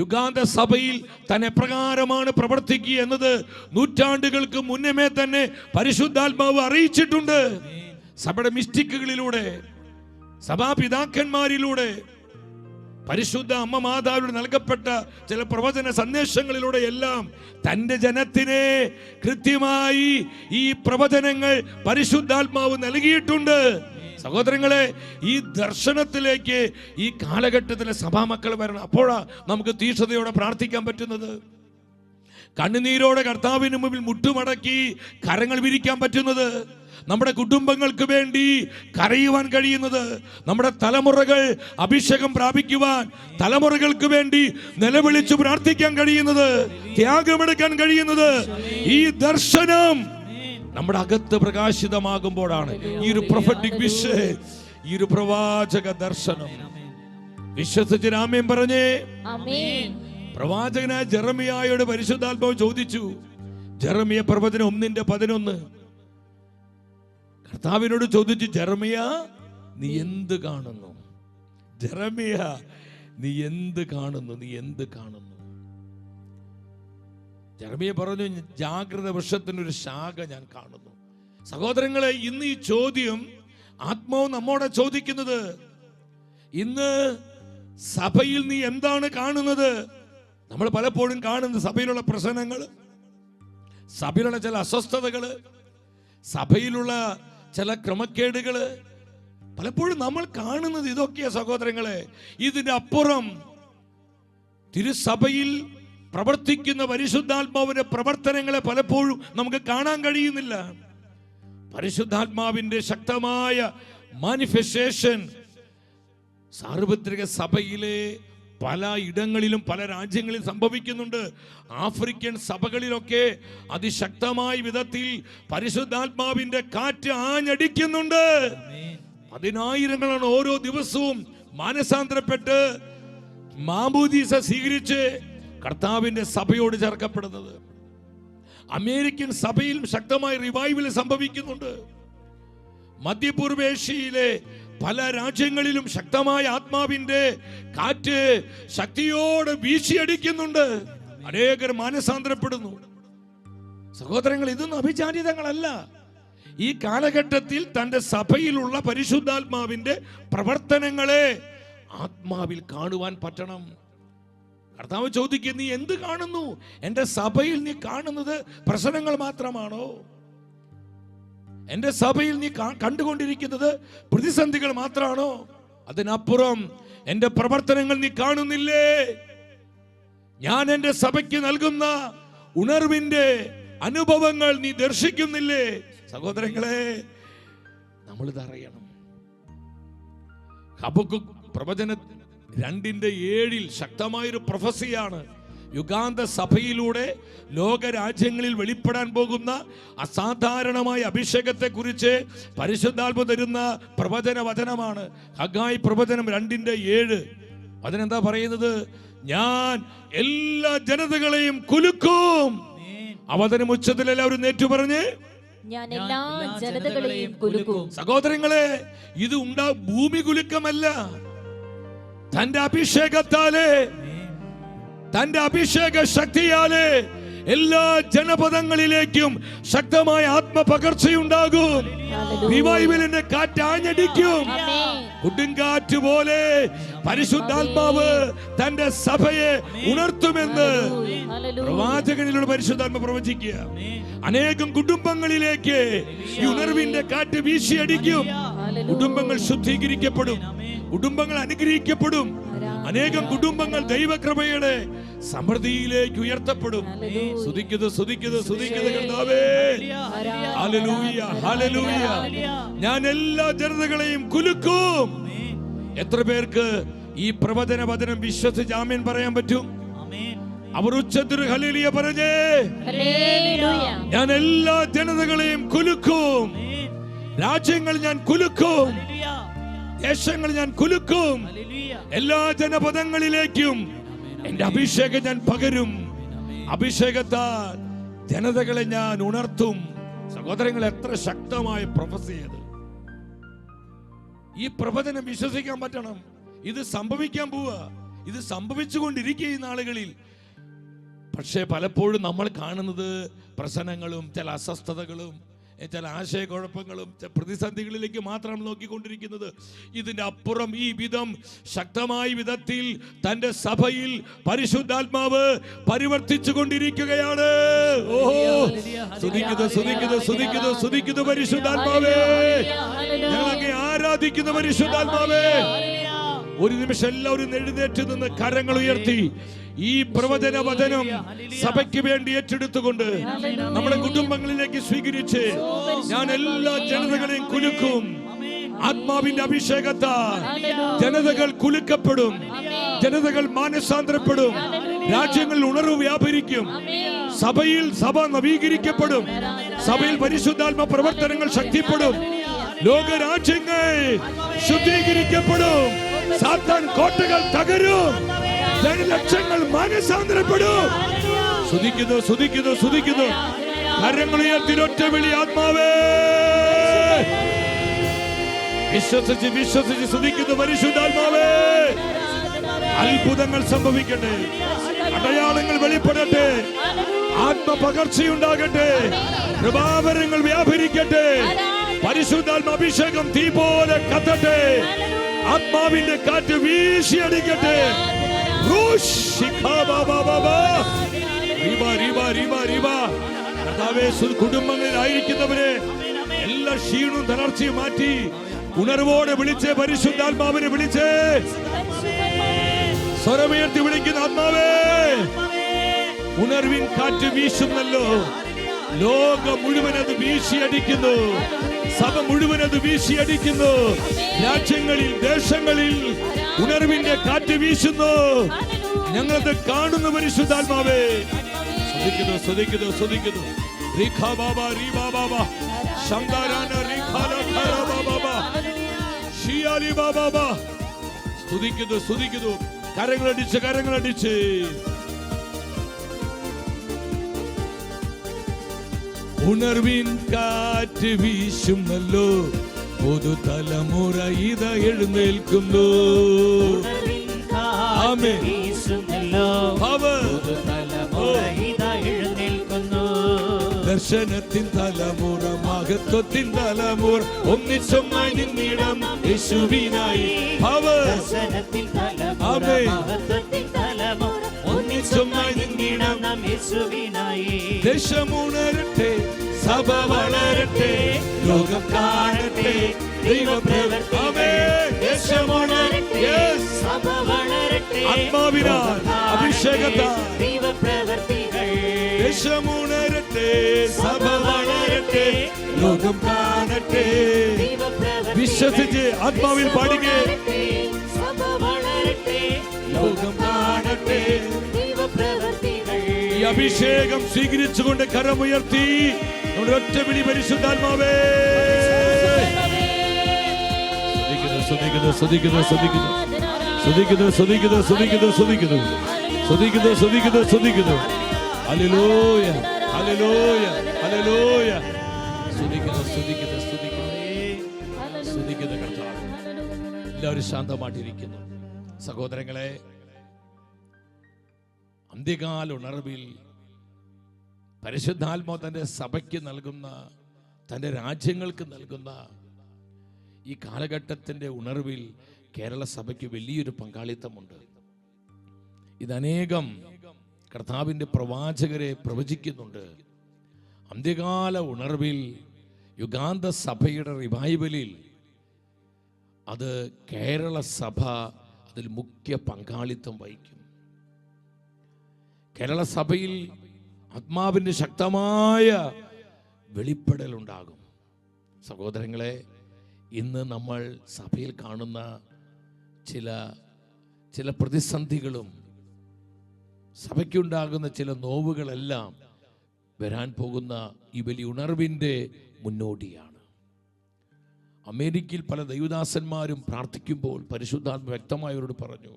യുഗാന്ത സഭയിൽ തന്നെ എപ്രകാരമാണ് പ്രവർത്തിക്കുക എന്നത് നൂറ്റാണ്ടുകൾക്ക് മുന്നമേ തന്നെ പരിശുദ്ധാത്മാവ് അറിയിച്ചിട്ടുണ്ട്. സഭയുടെ മിസ്റ്റിക്കുകളിലൂടെ, സഭാപിതാക്കന്മാരിലൂടെ, പരിശുദ്ധ അമ്മ മാതാവിന് നൽകപ്പെട്ട ചില പ്രവചന സന്ദേശങ്ങളിലൂടെ എല്ലാം തന്റെ ജനത്തിനെ കൃത്യമായി ഈ പ്രവചനങ്ങൾ പരിശുദ്ധാത്മാവ് നൽകിയിട്ടുണ്ട്. സഹോദരങ്ങളെ, ഈ ദർശനത്തിലേക്ക് ഈ കാലഘട്ടത്തിലെ സഭാമക്കൾ വരണം. അപ്പോഴാ നമുക്ക് തീഷ്ണതയോടെ പ്രാർത്ഥിക്കാൻ പറ്റുന്നത്, കണ്ണുനീരോടെ കർത്താവിന് മുമ്പിൽ മുട്ടുമടക്കി കരങ്ങൾ വിരിക്കാൻ പറ്റുന്നത്, നമ്മുടെ കുടുംബങ്ങൾക്ക് വേണ്ടി കരയുവാൻ കഴിയുന്നത്, നമ്മുടെ തലമുറകൾ അഭിഷേകം പ്രാപിക്കുവാൻ തലമുറകൾക്ക് വേണ്ടി നിലവിളിച്ചു പ്രാർത്ഥിക്കാൻ കഴിയുന്നത്, ത്യാഗമെടുക്കാൻ കഴിയുന്നത് ഈ ദർശനം നമ്മുടെ അകത്ത് പ്രകാശിതമാകുമ്പോഴാണ്. ഈ ഒരു പ്രൊഫറ്റിക് വിഷൻ, ഈ ഒരു പ്രവാചക ദർശനം വിശ്വസിച്ച് ആമേൻ പറഞ്ഞേ. പ്രവാചകനായ ജെറമിയായോട് പരിശുദ്ധാത്മാവ് ചോദിച്ചു, ജെറമിയ പ്രവചനം 1:11 കർത്താവിനോട് ചോദിച്ചു, ജെറമിയ നീ എന്ത് കാണുന്നു? ജെറമിയ, നീ എന്ത് കാണുന്നു? നീ എന്ത് കാണുന്നു? ജെറമിയ പറഞ്ഞു, ജാഗ്രത വൃക്ഷത്തിനൊരു ശാഖ ഞാൻ കാണുന്നു. സഹോദരങ്ങളെ, ഇന്ന് ഈ ചോദ്യം ആത്മാവ് നമ്മോടെ ചോദിക്കുന്നത്, ഇന്ന് സഭയിൽ നീ എന്താണ് കാണുന്നത്? നമ്മൾ പലപ്പോഴും കാണുന്ന സഭയിലുള്ള പ്രശ്നങ്ങൾ, സഭയിലുള്ള ചില അസ്വസ്ഥതകള്, സഭയിലുള്ള ചില ക്രമക്കേടുകള്, പലപ്പോഴും നമ്മൾ കാണുന്നത് ഇതൊക്കെയാ സഹോദരങ്ങളെ. ഇതിന്റെ അപ്പുറം തിരുസഭയിൽ പ്രവർത്തിക്കുന്ന പരിശുദ്ധാത്മാവിന്റെ പ്രവർത്തനങ്ങളെ പലപ്പോഴും നമുക്ക് കാണാൻ കഴിയുന്നില്ല. പരിശുദ്ധാത്മാവിന്റെ ശക്തമായ മാനിഫെസ്റ്റേഷൻ സാർവത്രിക സഭയിലെ പല ഇടങ്ങളിലും പല രാജ്യങ്ങളിലും സംഭവിക്കുന്നുണ്ട്. ആഫ്രിക്കൻ സഭകളിലൊക്കെ അതിശക്തമായ വിധത്തിൽ പരിശുദ്ധാത്മാവിന്റെ കാറ്റ് ആഞ്ഞടിക്കുന്നുണ്ട്. പതിനായിരങ്ങളാണ് ഓരോ ദിവസവും മാനസാന്തരപ്പെട്ട് മാമോദീസ സ്വീകരിച്ച് കർത്താവിന്റെ സഭയോട് ചേർക്കപ്പെടുന്നത്. അമേരിക്കൻ സഭയിലും ശക്തമായ റിവൈവൽ സംഭവിക്കുന്നുണ്ട്. മധ്യപൂർവേഷ്യയിലെ പല രാജ്യങ്ങളിലും ശക്തമായ ആത്മാവിന്റെ കാറ്റ് ശക്തിയോടെ വീശിയടിക്കുന്നുണ്ട്. അനേകർ മാനസാന്തരപ്പെടുന്നു. സഹോദരങ്ങൾ, ഇതൊന്നും അഭിചാരിതങ്ങളല്ല. ഈ കാലഘട്ടത്തിൽ തന്റെ സഭയിലുള്ള പരിശുദ്ധാത്മാവിന്റെ പ്രവർത്തനങ്ങളെ ആത്മാവിൽ കാണുവാൻ പറ്റണം. കർത്താവ് ചോദിക്കുക, നീ എന്ത് കാണുന്നു? എന്റെ സഭയിൽ നീ കാണുന്നത് പ്രശ്നങ്ങൾ മാത്രമാണോ? എന്റെ സഭയിൽ നീ കണ്ടുകൊണ്ടിരിക്കുന്നത് പ്രതിസന്ധികൾ മാത്രമാണോ? അതിനപ്പുറം എന്റെ പ്രവർത്തനങ്ങൾ നീ കാണുന്നില്ലേ? ഞാൻ എന്റെ സഭയ്ക്ക് നൽകുന്ന ഉണർവിന്റെ അനുഭവങ്ങൾ നീ ദർശിക്കുന്നില്ലേ? സഹോദരങ്ങളെ, നമ്മളിത് അറിയണം. ഹബക്കൂക്ക് പ്രവചന 2:7 ശക്തമായൊരു പ്രൊഫസിയാണ്. യുഗാന്ത സഭയിലൂടെ ലോകരാജ്യങ്ങളിൽ വെളിപ്പെടാൻ പോകുന്ന അസാധാരണമായ അഭിഷേകത്തെ കുറിച്ച് പരിശുദ്ധാത്മ തരുന്ന പ്രവചന വചനമാണ്. ഹഗായി പ്രവചനം 2:7. അതിനെന്താ പറയുന്നത്? ഞാൻ എല്ലാ ജനതകളെയും കുലുക്കും. അവതനം ഉച്ചത്തിൽ എല്ലാവരും നേറ്റു പറഞ്ഞ്, ഞാൻ എല്ലാ ജനതകളെയും കുലുക്കും. സഹോദരങ്ങളെ, ഇത് ഭൂമി കുലുക്കമല്ല. തന്റെ അഭിഷേകത്താലെ, തന്റെ അഭിഷേക ശക്തിയാലെ എല്ലാ ജനപദങ്ങളിലേക്കും ശക്തമായ ആത്മപകർച്ചയുണ്ടാകും. റിവൈവലിന്റെ കാറ്റ് ആഞ്ഞടിക്കും. കൊടുങ്കാറ്റ് പോലെ പരിശുദ്ധാത്മാവ് തന്റെ സഭയെ ഉണർത്തുമെന്ന് പ്രവാചകനിലൂടെ പരിശുദ്ധാത്മ പ്രവചിക്കുക. അനേകം കുടുംബങ്ങളിലേക്ക് ഈ ഉണർവിന്റെ കാറ്റ് വീശിയടിക്കും. കുടുംബങ്ങൾ ശുദ്ധീകരിക്കപ്പെടും, കുടുംബങ്ങൾ അനുഗ്രഹിക്കപ്പെടും. അനേകം കുടുംബങ്ങൾ ദൈവകൃപയുടെ സമൃദ്ധിയിലേക്ക് ഉയർത്തപ്പെടും. സ്തുതിക്കുന്നു, സ്തുതിക്കുന്നു, സ്തുതിക്കുന്നു കർത്താവേ. Hallelujah, hallelujah. ഞാൻ എല്ലാ ജനതകളെയും കുലുക്കും. എത്ര പേർക്ക് ഈ പ്രവചന വചനം വിശ്വസിച്ച് ആമേൻ പറയാൻ പറ്റും? അവർ ഉച്ചത്തിൽ ഹല്ലേലൂയ പറഞ്ഞേ. ഞാൻ എല്ലാ ജനതകളെയും കുലുക്കും. രാജ്യങ്ങൾ ഞാൻ കുലുക്കും, ദേശങ്ങൾ ഞാൻ കുലുക്കും. എല്ലാ ജനപദങ്ങളിലേക്കും എന്റെ അഭിഷേകം ഞാൻ പകരും. അഭിഷേകത്താൽ ജനതകളെ ഞാൻ ഉണർത്തും. സഹോദരങ്ങൾ, എത്ര ശക്തമായ പ്രൊഫസിയത്! ഈ പ്രവചനം വിശ്വസിക്കാൻ പറ്റണം. ഇത് സംഭവിക്കാൻ പോവുക, ഇത് സംഭവിച്ചുകൊണ്ടിരിക്കുക ഈ നാളുകളിൽ. പക്ഷേ പലപ്പോഴും നമ്മൾ കാണുന്നത് പ്രശ്നങ്ങളും ചില അസ്വസ്ഥതകളും ചില ആശയക്കുഴപ്പങ്ങളും പ്രതിസന്ധികളിലേക്ക് മാത്രം നോക്കിക്കൊണ്ടിരിക്കുന്നത്. ഇതിന്റെ അപ്പുറം ഈ വിധം ശക്തമായ വിധത്തിൽ തന്റെ സഭയിൽ പരിശുദ്ധാത്മാവ് പരിവർത്തിച്ചു കൊണ്ടിരിക്കുകയാണ്. ഓഹോ, സ്തുതിക്കുന്നു, സ്തുതിക്കുന്നു, സ്തുതിക്കുന്നു, സ്തുതിക്കുന്നു പരിശുദ്ധാത്മാവേ. ഞങ്ങളെ ആരാധിക്കുന്ന പരിശുദ്ധാത്മാവേ. ഒരു നിമിഷം എല്ലാവരും എഴുന്നേറ്റ് നിന്ന് കരങ്ങൾ ഉയർത്തി ഈ പ്രവചന വചനം സഭയ്ക്ക് വേണ്ടി ഏറ്റെടുത്തുകൊണ്ട് നമ്മുടെ കുടുംബങ്ങളിലേക്ക് സ്വീകരിച്ച് ഞാൻ എല്ലാ ജനതകളെയും കുലുക്കും. ആത്മാവിന്റെ അഭിഷേകത്താൽ ജനതകൾ കുലുക്കപ്പെടും, ജനതകൾ മാനസാന്തരപ്പെടും, രാജ്യങ്ങളിൽ ഉണർവ് വ്യാപരിക്കും, സഭയിൽ സഭ നവീകരിക്കപ്പെടും, സഭയിൽ പരിശുദ്ധാത്മ പ്രവർത്തനങ്ങൾ ശക്തിപ്പെടും, ലോകരാജ്യങ്ങൾ ശുദ്ധീകരിക്കപ്പെടും, സാത്താൻ കോട്ടകൾ തകരും, ജനലക്ഷങ്ങൾ മാനസാന്തരപ്പെടും. സ്തുതിക്കുന്നു, സ്തുതിക്കുന്നു, സ്തുതിക്കുന്നു. കരങ്ങളുയർത്തി ഒറ്റ വിളി, ആത്മാവേ വിശ്വസിച്ച് വിശ്വസിച്ച് സ്തുതിക്കുന്ന പരിശുദ്ധാത്മാവേ, അത്ഭുതങ്ങൾ സംഭവിക്കട്ടെ, അടയാളങ്ങൾ വെളിപ്പെടട്ടെ, ആത്മപകർച്ചയുണ്ടാകട്ടെ, കൃപാവരങ്ങൾ വ്യാപരിക്കട്ടെ, പരിശുദ്ധാത്മ അഭിഷേകം തീ പോലെ കത്തട്ടെ, ആത്മാവിന്റെ കാറ്റ് വീശിയടിക്കട്ടെ. കുടുംബങ്ങളിലായിരിക്കുന്നവരെ എല്ലാ ക്ഷീണവും തളർച്ചയും മാറ്റി ഉണർവോടെ വിളിച്ച് പരിശുദ്ധാത്മാവിനെ വിളിച്ച് സ്വരമുയർത്തി വിളിക്കുന്ന ആത്മാവേ, ഉണർവിൻ കാറ്റ് വീശുന്നല്ലോ. ലോകം മുഴുവൻ അത് വീശിയടിക്കുന്നു, സഭ മുഴുവൻ അത് വീശിയടിക്കുന്നു, രാജ്യങ്ങളിൽ ദേശങ്ങളിൽ ഉണർവിന്റെ കാറ്റ് വീശുന്നു. ഞങ്ങളത് കാണുന്നു പരിശുദ്ധാത്മാവേ. സ്തുതിക്കുന്നു സ്തുതിക്കുന്നു സ്തുതിക്കുന്നു. സ്തുതിക്കുന്നു സ്തുതിക്കുന്നു. കരങ്ങളടിച്ച് കരങ്ങളടിച്ച്. ഉണർവിൻ കാറ്റ് വീശുന്നല്ലോ, പുതുതലമുറ ഇത എഴുന്നേൽക്കുന്നു. ആമേൻ. ദർശനത്തിൻ തലമുറ, മഹത്വത്തിൻ തലമുറ, ഒന്നിച്ചൊന്നായി നിന്നിടം യേശുവിനായി. ഒന്നിച്ചൊന്നായി നിന്നിടം യേശുവിനായി. ദേശമുണരട്ടെ, സഭ വളരട്ടെ, ലോകം കാണട്ടെ ദൈവപ്രവൃത്തി. ദേശമുണരട്ടെ, സഭ വളരട്ടെ, ആത്മാവിനാൽ അഭിഷേകത്താൽ ദൈവപ്രവൃത്തികൾ. ദേശമുണരട്ടെ, സഭ വളരട്ടെ, ലോകം കാണട്ടെ. വിശ്വസിച്ച് ആത്മാവിൽ പാടുക. ലോകം കാണട്ടെ. ഈ അഭിഷേകം സ്വീകരിച്ചുകൊണ്ട് കരമുയർത്തി ഒറ്റ വിളി പരിശുദ്ധാത്മാവേ. സ്തുതിക്കുന്നു സ്തുതിക്കുന്നു സ്തുതിക്കുന്നു സ്തുതിക്കുന്നു സ്തുതിക്കുന്നു സ്തുതിക്കുന്നു സ്തുതിക്കുന്നു സ്തുതിക്കുന്നു സ്തുതിക്കുന്നു സ്തുതിക്കുന്നു. Hallelujah hallelujah hallelujah. സ്തുതിക്കുന്നു സ്തുതിക്കുന്നു സ്തുതിക്കുന്നു സ്തുതിക്കുന്നു കർത്താവേ. എല്ലാവരും ശാന്തമായിട്ടിരിക്കുന്നു. സഹോദരങ്ങളെ, അന്ത്യകാല ഉണർവിൽ പരിശുദ്ധാത്മാവ് തൻ്റെ സഭയ്ക്ക് നൽകുന്ന, തൻ്റെ രാജ്യങ്ങൾക്ക് നൽകുന്ന ഈ കാലഘട്ടത്തിൻ്റെ ഉണർവിൽ കേരള സഭയ്ക്ക് വലിയൊരു പങ്കാളിത്തമുണ്ട്. ഇതനേകം കർത്താവിൻ്റെ പ്രവാചകരെ പ്രവചിക്കുന്നുണ്ട്. അന്ത്യകാല ഉണർവിൽ യുഗാന്ത സഭയുടെ റിവൈവലിൽ അത് കേരള സഭ അതിൽ മുഖ്യ പങ്കാളിത്തം വഹിക്കും. കേരള സഭയിൽ ആത്മാവിൻ്റെ ശക്തമായ വെളിപ്പെടലുണ്ടാകും. സഹോദരങ്ങളെ, ഇന്ന് നമ്മൾ സഭയിൽ കാണുന്ന ചില പ്രതിസന്ധികളും സഭയ്ക്കുണ്ടാകുന്ന ചില നോവുകളെല്ലാം വരാൻ പോകുന്ന ഈ വലിയ ഉണർവിൻ്റെ മുന്നോടിയാണ്. അമേരിക്കയിൽ പല ദൈവദാസന്മാരും പ്രാർത്ഥിക്കുമ്പോൾ പരിശുദ്ധാത്മ വ്യക്തമായവരോട് പറഞ്ഞു,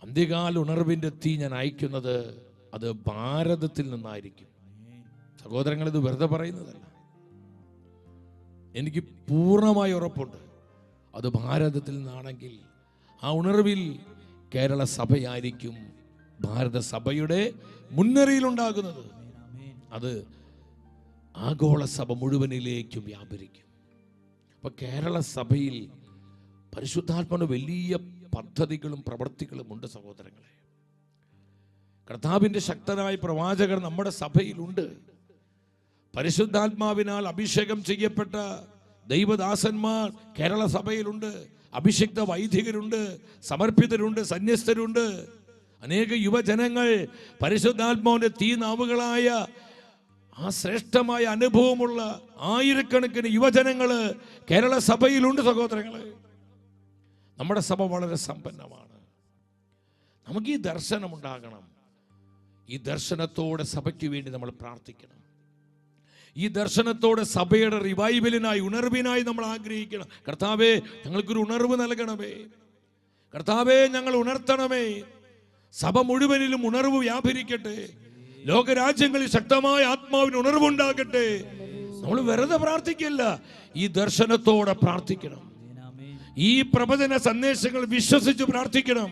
അന്ത്യകാല ഉണർവിൻ്റെ തീ ഞാൻ അയക്കുന്നത് അത് ഭാരതത്തിൽ നിന്നായിരിക്കും. സഹോദരങ്ങൾ, ഇത് വെറുതെ പറയുന്നതല്ല. എനിക്ക് പൂർണ്ണമായി ഉറപ്പുണ്ട് അത് ഭാരതത്തിൽ നിന്നാണെങ്കിൽ ആ ഉണർവിൽ കേരള സഭയായിരിക്കും ഭാരത സഭയുടെ മുൻനിരയിലുണ്ടാകുന്നത്. അത് ആഗോള സഭ മുഴുവനിലേക്കും വ്യാപരിക്കും. അപ്പൊ കേരള സഭയിൽ പരിശുദ്ധാത്മാവിന്റെ വലിയ പദ്ധതികളും പ്രവൃത്തികളും ഉണ്ട്. സഹോദരങ്ങളെ, കർത്താവിൻ്റെ ശക്തരായ പ്രവാചകർ നമ്മുടെ സഭയിലുണ്ട്. പരിശുദ്ധാത്മാവിനാൽ അഭിഷേകം ചെയ്യപ്പെട്ട ദൈവദാസന്മാർ കേരള സഭയിലുണ്ട്. അഭിഷിക്ത വൈദികരുണ്ട്, സമർപ്പിതരുണ്ട്, സന്യസ്തരുണ്ട്. അനേക യുവജനങ്ങൾ പരിശുദ്ധാത്മാവിന്റെ തീനാവുകളായ ആ ശ്രേഷ്ഠമായ അനുഭവമുള്ള ആയിരക്കണക്കിന് യുവജനങ്ങൾ കേരള സഭയിലുണ്ട്. സഹോദരങ്ങളെ, നമ്മുടെ സഭ വളരെ സമ്പന്നമാണ്. നമുക്ക് ഈ ദർശനമുണ്ടാകണം. ഈ ദർശനത്തോടെ സഭയ്ക്ക് വേണ്ടി നമ്മൾ പ്രാർത്ഥിക്കണം. ഈ ദർശനത്തോടെ സഭയുടെ റിവൈവലിനായി, ഉണർവിനായി നമ്മൾ ആഗ്രഹിക്കണം. കർത്താവേ, ഞങ്ങൾക്കൊരു ഉണർവ് നൽകണമേ. കർത്താവേ, ഞങ്ങൾ ഉണർത്തണമേ. സഭ മുഴുവനിലും ഉണർവ് വ്യാപരിക്കട്ടെ. ലോകരാജ്യങ്ങളിൽ ശക്തമായ ആത്മാവിന് ഉണർവുണ്ടാകട്ടെ. നമ്മൾ വെറുതെ പ്രാർത്ഥിക്കല്ല, ഈ ദർശനത്തോടെ പ്രാർത്ഥിക്കണം. ഈ പ്രവചന സന്ദേശങ്ങൾ വിശ്വസിച്ച് പ്രാർത്ഥിക്കണം.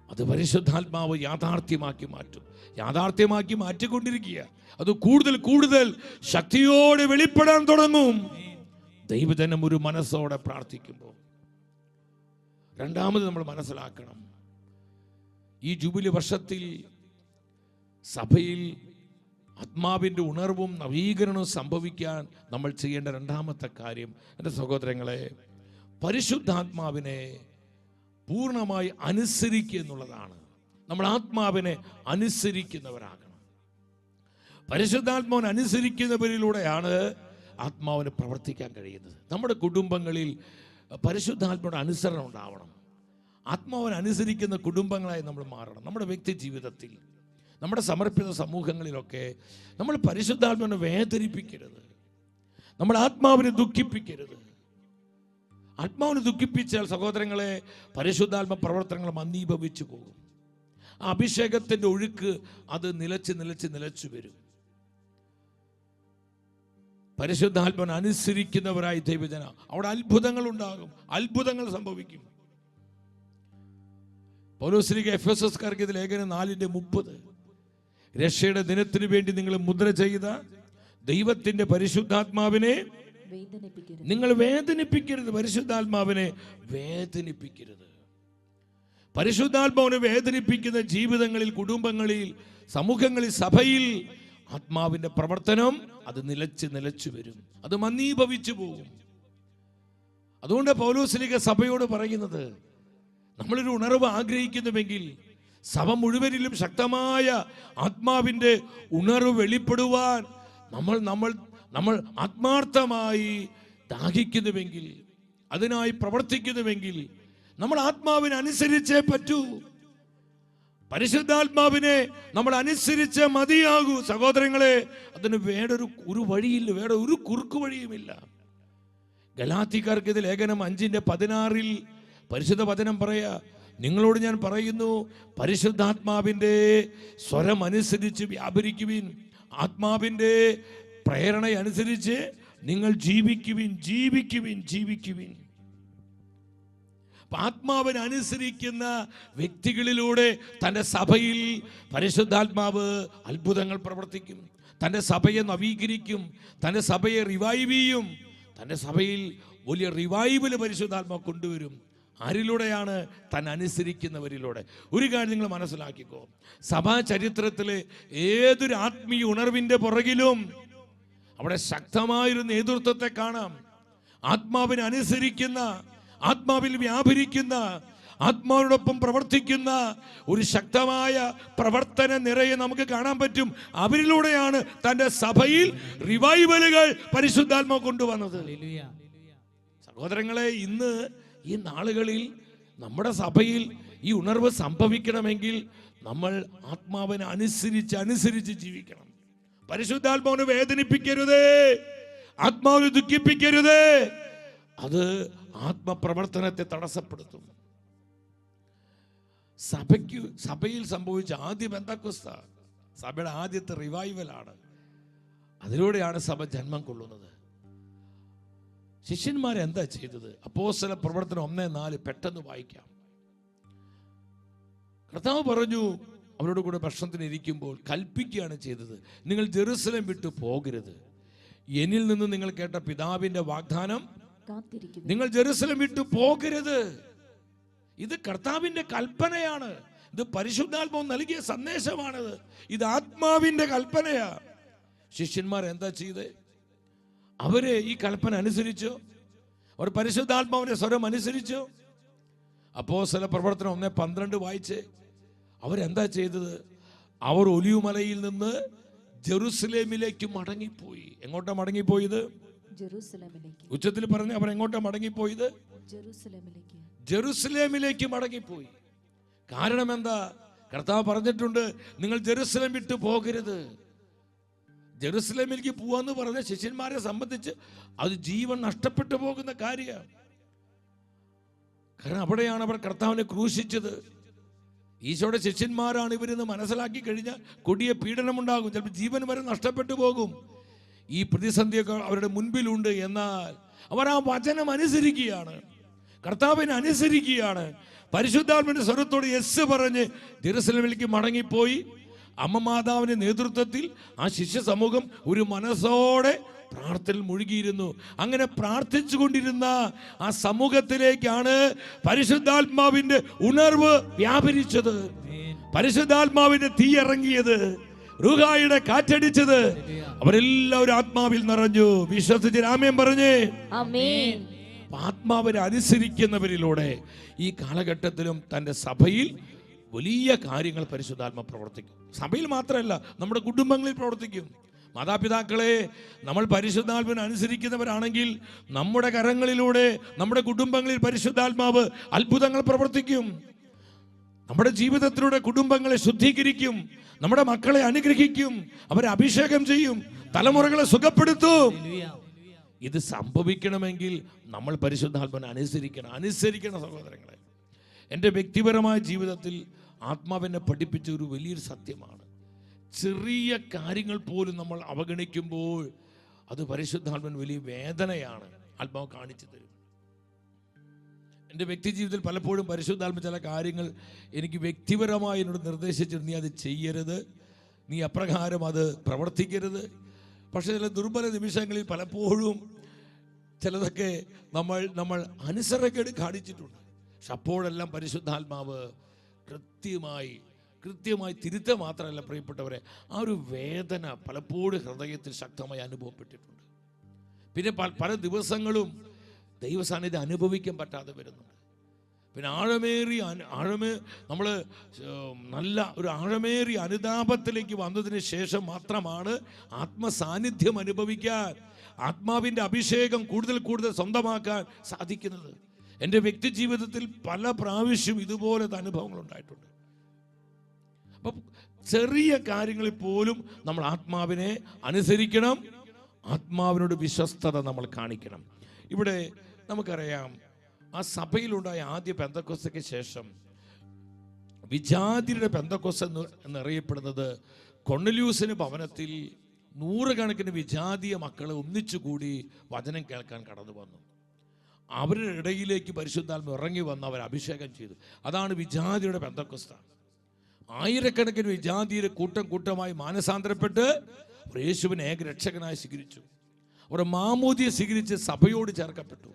അത് പരിശുദ്ധാത്മാവ് യാഥാർത്ഥ്യമാക്കി മാറ്റും. യാഥാർത്ഥ്യമാക്കി മാറ്റിക്കൊണ്ടിരിക്കുക. അത് കൂടുതൽ കൂടുതൽ ശക്തിയോടെ വെളിപ്പെടാൻ തുടങ്ങും ദൈവജനം ഒരു മനസ്സോടെ പ്രാർത്ഥിക്കുമ്പോൾ. രണ്ടാമത് നമ്മൾ മനസ്സിലാക്കണം, ഈ ജൂബിലി വർഷത്തിൽ സഭയിൽ ആത്മാവിൻ്റെ ഉണർവും നവീകരണവും സംഭവിക്കാൻ നമ്മൾ ചെയ്യേണ്ട രണ്ടാമത്തെ കാര്യം, എൻ്റെ സഹോദരങ്ങളെ, പരിശുദ്ധാത്മാവിനെ പൂർണ്ണമായി അനുസരിക്കുക എന്നുള്ളതാണ്. നമ്മൾ ആത്മാവിനെ അനുസരിക്കുന്നവരാകണം. പരിശുദ്ധാത്മാവിനെ അനുസരിക്കുന്നവരിലൂടെയാണ് ആത്മാവിനെ പ്രവർത്തിക്കാൻ കഴിയുന്നത്. നമ്മുടെ കുടുംബങ്ങളിൽ പരിശുദ്ധാത്മാവിന്റെ അനുസരണം ഉണ്ടാവണം. ആത്മാവിനെ അനുസരിക്കുന്ന കുടുംബങ്ങളായി നമ്മൾ മാറണം. നമ്മുടെ വ്യക്തി ജീവിതത്തിൽ, നമ്മുടെ സമർപ്പിത സമൂഹങ്ങളിലൊക്കെ നമ്മൾ പരിശുദ്ധാത്മാവിനെ വേദനിപ്പിക്കരുത്. നമ്മൾ ആത്മാവിനെ ദുഃഖിപ്പിക്കരുത്. ആത്മാവിനെ ദുഃഖിപ്പിച്ചാൽ സഹോദരങ്ങളെ, പരിശുദ്ധാത്മ പ്രവർത്തനങ്ങൾ മന്ദീഭവിച്ചു പോകും. ആ അഭിഷേകത്തിന്റെ ഒഴുക്ക് അത് നിലച്ചു വരും. പരിശുദ്ധാത്മാവിനെ അനുസരിക്കുന്നവരായി ദൈവജന, അവിടെ അത്ഭുതങ്ങൾ ഉണ്ടാകും, അത്ഭുതങ്ങൾ സംഭവിക്കും. പൗലോസ്ലീഹ എഫെസോസ്കാർക്ക് ലേഖനം 4:30, രക്ഷയുടെ ദിനത്തിനു വേണ്ടി നിങ്ങൾ മുദ്ര ചെയ്ത ദൈവത്തിന്റെ പരിശുദ്ധാത്മാവിനെ നിങ്ങൾ വേദനിപ്പിക്കരുത്. പരിശുദ്ധാത്മാവിനെ വേദനിപ്പിക്കരുത്. പരിശുദ്ധാത്മാവിനെ വേദനിപ്പിക്കുന്ന ജീവിതങ്ങളിൽ, കുടുംബങ്ങളിൽ, സമൂഹങ്ങളിൽ, സഭയിൽ ആത്മാവിന്റെ പ്രവർത്തനം അത് നിലച്ചു വരും. അത് മന്ദീഭവിച്ചു പോകും. അതുകൊണ്ട് പൗലോസ്ലീഹ സഭയോട് പറയുന്നത്, നമ്മളൊരു ഉണർവ് ആഗ്രഹിക്കുന്നുവെങ്കിൽ സഭ മുഴുവനിലും ശക്തമായ ആത്മാവിന്റെ ഉണർവ് വെളിപ്പെടുവാൻ നമ്മൾ ആത്മാർത്ഥമായി ദാഹിക്കുന്നുവെങ്കിൽ, അതിനായി പ്രവർത്തിക്കുന്നുവെങ്കിൽ നമ്മൾ ആത്മാവിനെ അനുസരിച്ചേ പറ്റൂ. പരിശുദ്ധാത്മാവിനെ നമ്മൾ അനുസരിച്ച് മതിയാകൂ സഹോദരങ്ങളെ. അതിന് ഒരു വഴിയില്ല, വേറെ ഒരു കുറുക്കു വഴിയുമില്ല. ഗലാത്യക്കാർക്ക് ലേഖനം 5:16 പരിശുദ്ധ വചനം പറയാ, നിങ്ങളോട് ഞാൻ പറയുന്നു, പരിശുദ്ധാത്മാവിന്റെ സ്വരം അനുസരിച്ച് വ്യാപരിക്കുവിൻ, ആത്മാവിന്റെ പ്രേരണ അനുസരിച്ച് നിങ്ങൾ ജീവിക്കുവിൻ. ആത്മാവിനെ അനുസരിക്കുന്ന വ്യക്തികളിലൂടെ തൻ്റെ സഭയിൽ പരിശുദ്ധാത്മാവ് അത്ഭുതങ്ങൾ പ്രവർത്തിക്കും. തൻ്റെ സഭയെ നവീകരിക്കും, തൻ്റെ സഭയെ റിവൈവ് ചെയ്യും. തൻ്റെ സഭയിൽ വലിയ റിവൈവല് പരിശുദ്ധാത്മാവ് കൊണ്ടുവരും. ആരിലൂടെയാണ്? താൻ അനുസരിക്കുന്നവരിലൂടെ. ഒരു കാര്യം നിങ്ങൾ മനസ്സിലാക്കിക്കോ, സഭാ ചരിത്രത്തിലെ ഏതൊരു ആത്മീയ ഉണർവിൻ്റെ പുറകിലും അവിടെ ശക്തമായൊരു നേതൃത്വത്തെ കാണാം. ആത്മാവിനെ അനുസരിക്കുന്ന, ആത്മാവിൽ വ്യാപരിക്കുന്ന, ആത്മാവിനോടൊപ്പം പ്രവർത്തിക്കുന്ന ഒരു ശക്തമായ പ്രവർത്തന നിരയെ നമുക്ക് കാണാൻ പറ്റും. അവരിലൂടെയാണ് തൻ്റെ സഭയിൽ റിവൈവലുകൾ പരിശുദ്ധാത്മാവ് കൊണ്ടുവന്നത്. സഹോദരങ്ങളെ, ഇന്ന് ഈ നാളുകളിൽ നമ്മുടെ സഭയിൽ ഈ ഉണർവ് സംഭവിക്കണമെങ്കിൽ നമ്മൾ ആത്മാവിനെ അനുസരിച്ച് ജീവിക്കണം. പരിശുദ്ധാത്മാവിനെ വേദനിപ്പിക്കരുതേ, ആത്മാവിനെ ദുഃഖിപ്പിക്കരുതേ. അത് ആത്മപ്രവർത്തനത്തെ തടസ്സപ്പെടുത്തും. സഭയിൽ സംഭവിച്ച ആദ്യ പെന്തക്കോസ്ത സഭയുടെ ആദ്യത്തെ റിവൈവലാണ്. അതിലൂടെയാണ് സഭ ജന്മം കൊള്ളുന്നത്. ശിഷ്യന്മാരെന്താ ചെയ്തത്? അപ്പോസ്തല പ്രവർത്തനം 1:4 പെട്ടെന്ന് വായിക്കാം. കർത്താവ് പറഞ്ഞു, അവരോട് കൂടെ ഭക്ഷണത്തിന് ഇരിക്കുമ്പോൾ കൽപ്പിക്കുകയാണ് ചെയ്തത്, നിങ്ങൾ ജെറുസലേം വിട്ടു പോകരുത്. എന്നിൽ നിന്ന് നിങ്ങൾ കേട്ട പിതാവിന്റെ വാഗ്ദാനം നിങ്ങൾ ജെറുസലേം വിട്ടു പോകരുത്. ഇത് കർത്താവിന്റെ കൽപ്പനയാണ്. ഇത് പരിശുദ്ധാത്മാവ് നൽകിയ സന്ദേശമാണിത്. ഇത് ആത്മാവിന്റെ കൽപ്പനയാ. ശിഷ്യന്മാർ എന്താ ചെയ്തേ? അവര് ഈ കൽപ്പന അനുസരിച്ചോ? അവർ പരിശുദ്ധാത്മാവിന്റെ സ്വരം അനുസരിച്ചോ? അപ്പോസ്തല പ്രവർത്തനം 1:12 വായിച്ചേ. അവരെന്താ ചെയ്തത്? അവർ ഒലിവുമലയിൽ നിന്ന് ജെറുസലേമിലേക്ക് മടങ്ങിപ്പോയി. എങ്ങോട്ടാ മടങ്ങിപ്പോയത്? ഉച്ചത്തിൽ പറഞ്ഞ അവർ എങ്ങോട്ടാ മടങ്ങിപ്പോയത്? ജെറുസലേമിലേക്ക് മടങ്ങിപ്പോയി. കാരണം എന്താ? കർത്താവ് പറഞ്ഞിട്ടുണ്ട്, നിങ്ങൾ ജെറുസലേം വിട്ടു പോകരുത്. ജെറുസലേമിലേക്ക് പോവാന്ന് പറഞ്ഞ ശിഷ്യന്മാരെ സംബന്ധിച്ച് അത് ജീവൻ നഷ്ടപ്പെട്ടു പോകുന്ന കാര്യമാണ്. കാരണം അവിടെയാണ് അവർ കർത്താവിനെ ക്രൂശിച്ചത്. ഈശോയുടെ ശിഷ്യന്മാരാണ് ഇവരെന്ന് മനസ്സിലാക്കി കഴിഞ്ഞാൽ കൊടിയ പീഡനമുണ്ടാകും, ചിലപ്പോൾ ജീവൻ വരെ നഷ്ടപ്പെട്ടു പോകും. ഈ പ്രതിസന്ധിയൊക്കെ അവരുടെ മുൻപിലുണ്ട്. എന്നാൽ അവർ ആ വചനം അനുസരിക്കുകയാണ്, കർത്താവിനെ അനുസരിക്കുകയാണ്. പരിശുദ്ധാത്മാവിന്റെ സ്വരത്തോട് യെസ് പറഞ്ഞ് ജെറുസലേമിലേക്ക് മടങ്ങിപ്പോയി. അമ്മ മാതാവിന്റെ നേതൃത്വത്തിൽ ആ ശിഷ്യ സമൂഹം ഒരു മനസ്സോടെ പ്രാർത്ഥനയിൽ മുഴുകിയിരുന്നു. അങ്ങനെ പ്രാർത്ഥിച്ചു കൊണ്ടിരുന്ന ആ സമൂഹത്തിലേക്കാണ് പരിശുദ്ധാത്മാവിന്റെ ഉണർവ് വ്യാപരിച്ചത്, പരിശുദ്ധാത്മാവിന്റെ തീ ഇറങ്ങിയത്, റൂഹായുടെ കാറ്റടിച്ചത്. അവരെല്ലാവരും ആത്മാവിൽ നിറഞ്ഞു. വിശ്വസിച്ച് ആമേൻ പറഞ്ഞേ. ആമേൻ. ആത്മാവിനെ അനുസരിക്കുന്നവരിലൂടെ ഈ കാലഘട്ടത്തിലും തൻ്റെ സഭയിൽ വലിയ കാര്യങ്ങൾ പരിശുദ്ധാത്മ പ്രവർത്തിക്കും. സഭയിൽ മാത്രമല്ല, നമ്മുടെ കുടുംബങ്ങളിൽ പ്രവർത്തിക്കും. മാതാപിതാക്കളെ, നമ്മൾ പരിശുദ്ധാത്മാവിനെ അനുസരിക്കുന്നവരാണെങ്കിൽ നമ്മുടെ കരങ്ങളിലൂടെ നമ്മുടെ കുടുംബങ്ങളിൽ പരിശുദ്ധാത്മാവ് അത്ഭുതങ്ങൾ പ്രവർത്തിക്കും. നമ്മുടെ ജീവിതത്തിലൂടെ കുടുംബങ്ങളെ ശുദ്ധീകരിക്കും, നമ്മുടെ മക്കളെ അനുഗ്രഹിക്കും, അവരെ അഭിഷേകം ചെയ്യും, തലമുറകളെ സുഖപ്പെടുത്തും. ഇത് സംഭവിക്കണമെങ്കിൽ നമ്മൾ പരിശുദ്ധാത്മാവിനെ അനുസരിക്കണം സഹോദരങ്ങളെ. എൻ്റെ വ്യക്തിപരമായ ജീവിതത്തിൽ ആത്മാവിനെ പഠിപ്പിച്ച ഒരു വലിയൊരു സത്യമാണ്, ചെറിയ കാര്യങ്ങൾ പോലും നമ്മൾ അവഗണിക്കുമ്പോൾ അത് പരിശുദ്ധാത്മാവിന് വലിയ വേദനയാണ് ആത്മാവ് കാണിച്ചു തരും. എൻ്റെ വ്യക്തി ജീവിതത്തിൽ പലപ്പോഴും പരിശുദ്ധാത്മ ചില കാര്യങ്ങൾ എനിക്ക് വ്യക്തിപരമായി എന്നോട് നിർദ്ദേശിച്ചിട്ട്, നീ അത് ചെയ്യരുത്, നീ അപ്രകാരം അത് പ്രവർത്തിക്കരുത്. പക്ഷേ ചില ദുർബല നിമിഷങ്ങളിൽ പലപ്പോഴും ചിലതൊക്കെ നമ്മൾ അനുസരണക്കേട് കാണിച്ചിട്ടുണ്ട്. പക്ഷെ അപ്പോഴെല്ലാം പരിശുദ്ധാത്മാവ് കൃത്യമായി തിരുത്തുക മാത്രമല്ല പ്രിയപ്പെട്ടവരെ, ആ ഒരു വേദന പലപ്പോഴും ഹൃദയത്തിൽ ശക്തമായി അനുഭവപ്പെട്ടിട്ടുണ്ട്. പിന്നെ പല ദിവസങ്ങളും ദൈവസാന്നിധ്യം അനുഭവിക്കാൻ പറ്റാതെ വരുന്നുണ്ട്. പിന്നെ നമ്മൾ നല്ല ഒരു ആഴമേറിയ അനുതാപത്തിലേക്ക് വന്നതിന് ശേഷം മാത്രമാണ് ആത്മസാന്നിധ്യം അനുഭവിക്കാൻ, ആത്മാവിൻ്റെ അഭിഷേകം കൂടുതൽ സ്വന്തമാക്കാൻ സാധിക്കുന്നത്. എൻ്റെ വ്യക്തി ജീവിതത്തിൽ പല പ്രാവശ്യം ഇതുപോലത്തെ അനുഭവങ്ങൾ ഉണ്ടായിട്ടുണ്ട്. അപ്പം ചെറിയ കാര്യങ്ങളിൽ പോലും നമ്മൾ ആത്മാവിനെ അനുസരിക്കണം, ആത്മാവിനോട് വിശ്വസ്തത നമ്മൾ കാണിക്കണം. ഇവിടെ നമുക്കറിയാം, ആ സഭയിലുണ്ടായ ആദ്യ പെന്തക്കോസ്തയ്ക്ക് ശേഷം വിജാതിയുടെ പെന്തക്കോസ്ത എന്നറിയപ്പെടുന്നത് കൊർന്നല്യൂസിന് ഭവനത്തിൽ നൂറുകണക്കിന് വിജാതീയ മക്കൾ ഒന്നിച്ചുകൂടി വചനം കേൾക്കാൻ കടന്നു വന്നു. അവരുടെ ഇടയിലേക്ക് പരിശുദ്ധാത്മാവ് ഇറങ്ങി വന്ന് അവർ അഭിഷേകം ചെയ്തു. അതാണ് വിജാതിയുടെ പെന്തക്കോസ്ത. ആയിരക്കണക്കിന് വിജാതിയുടെ കൂട്ടമായി മാനസാന്തരപ്പെട്ട് യേശുവിനെ ഏകരക്ഷകനായി സ്വീകരിച്ചു. അവർ മാമോദിയെ സ്വീകരിച്ച് സഭയോട് ചേർക്കപ്പെട്ടു.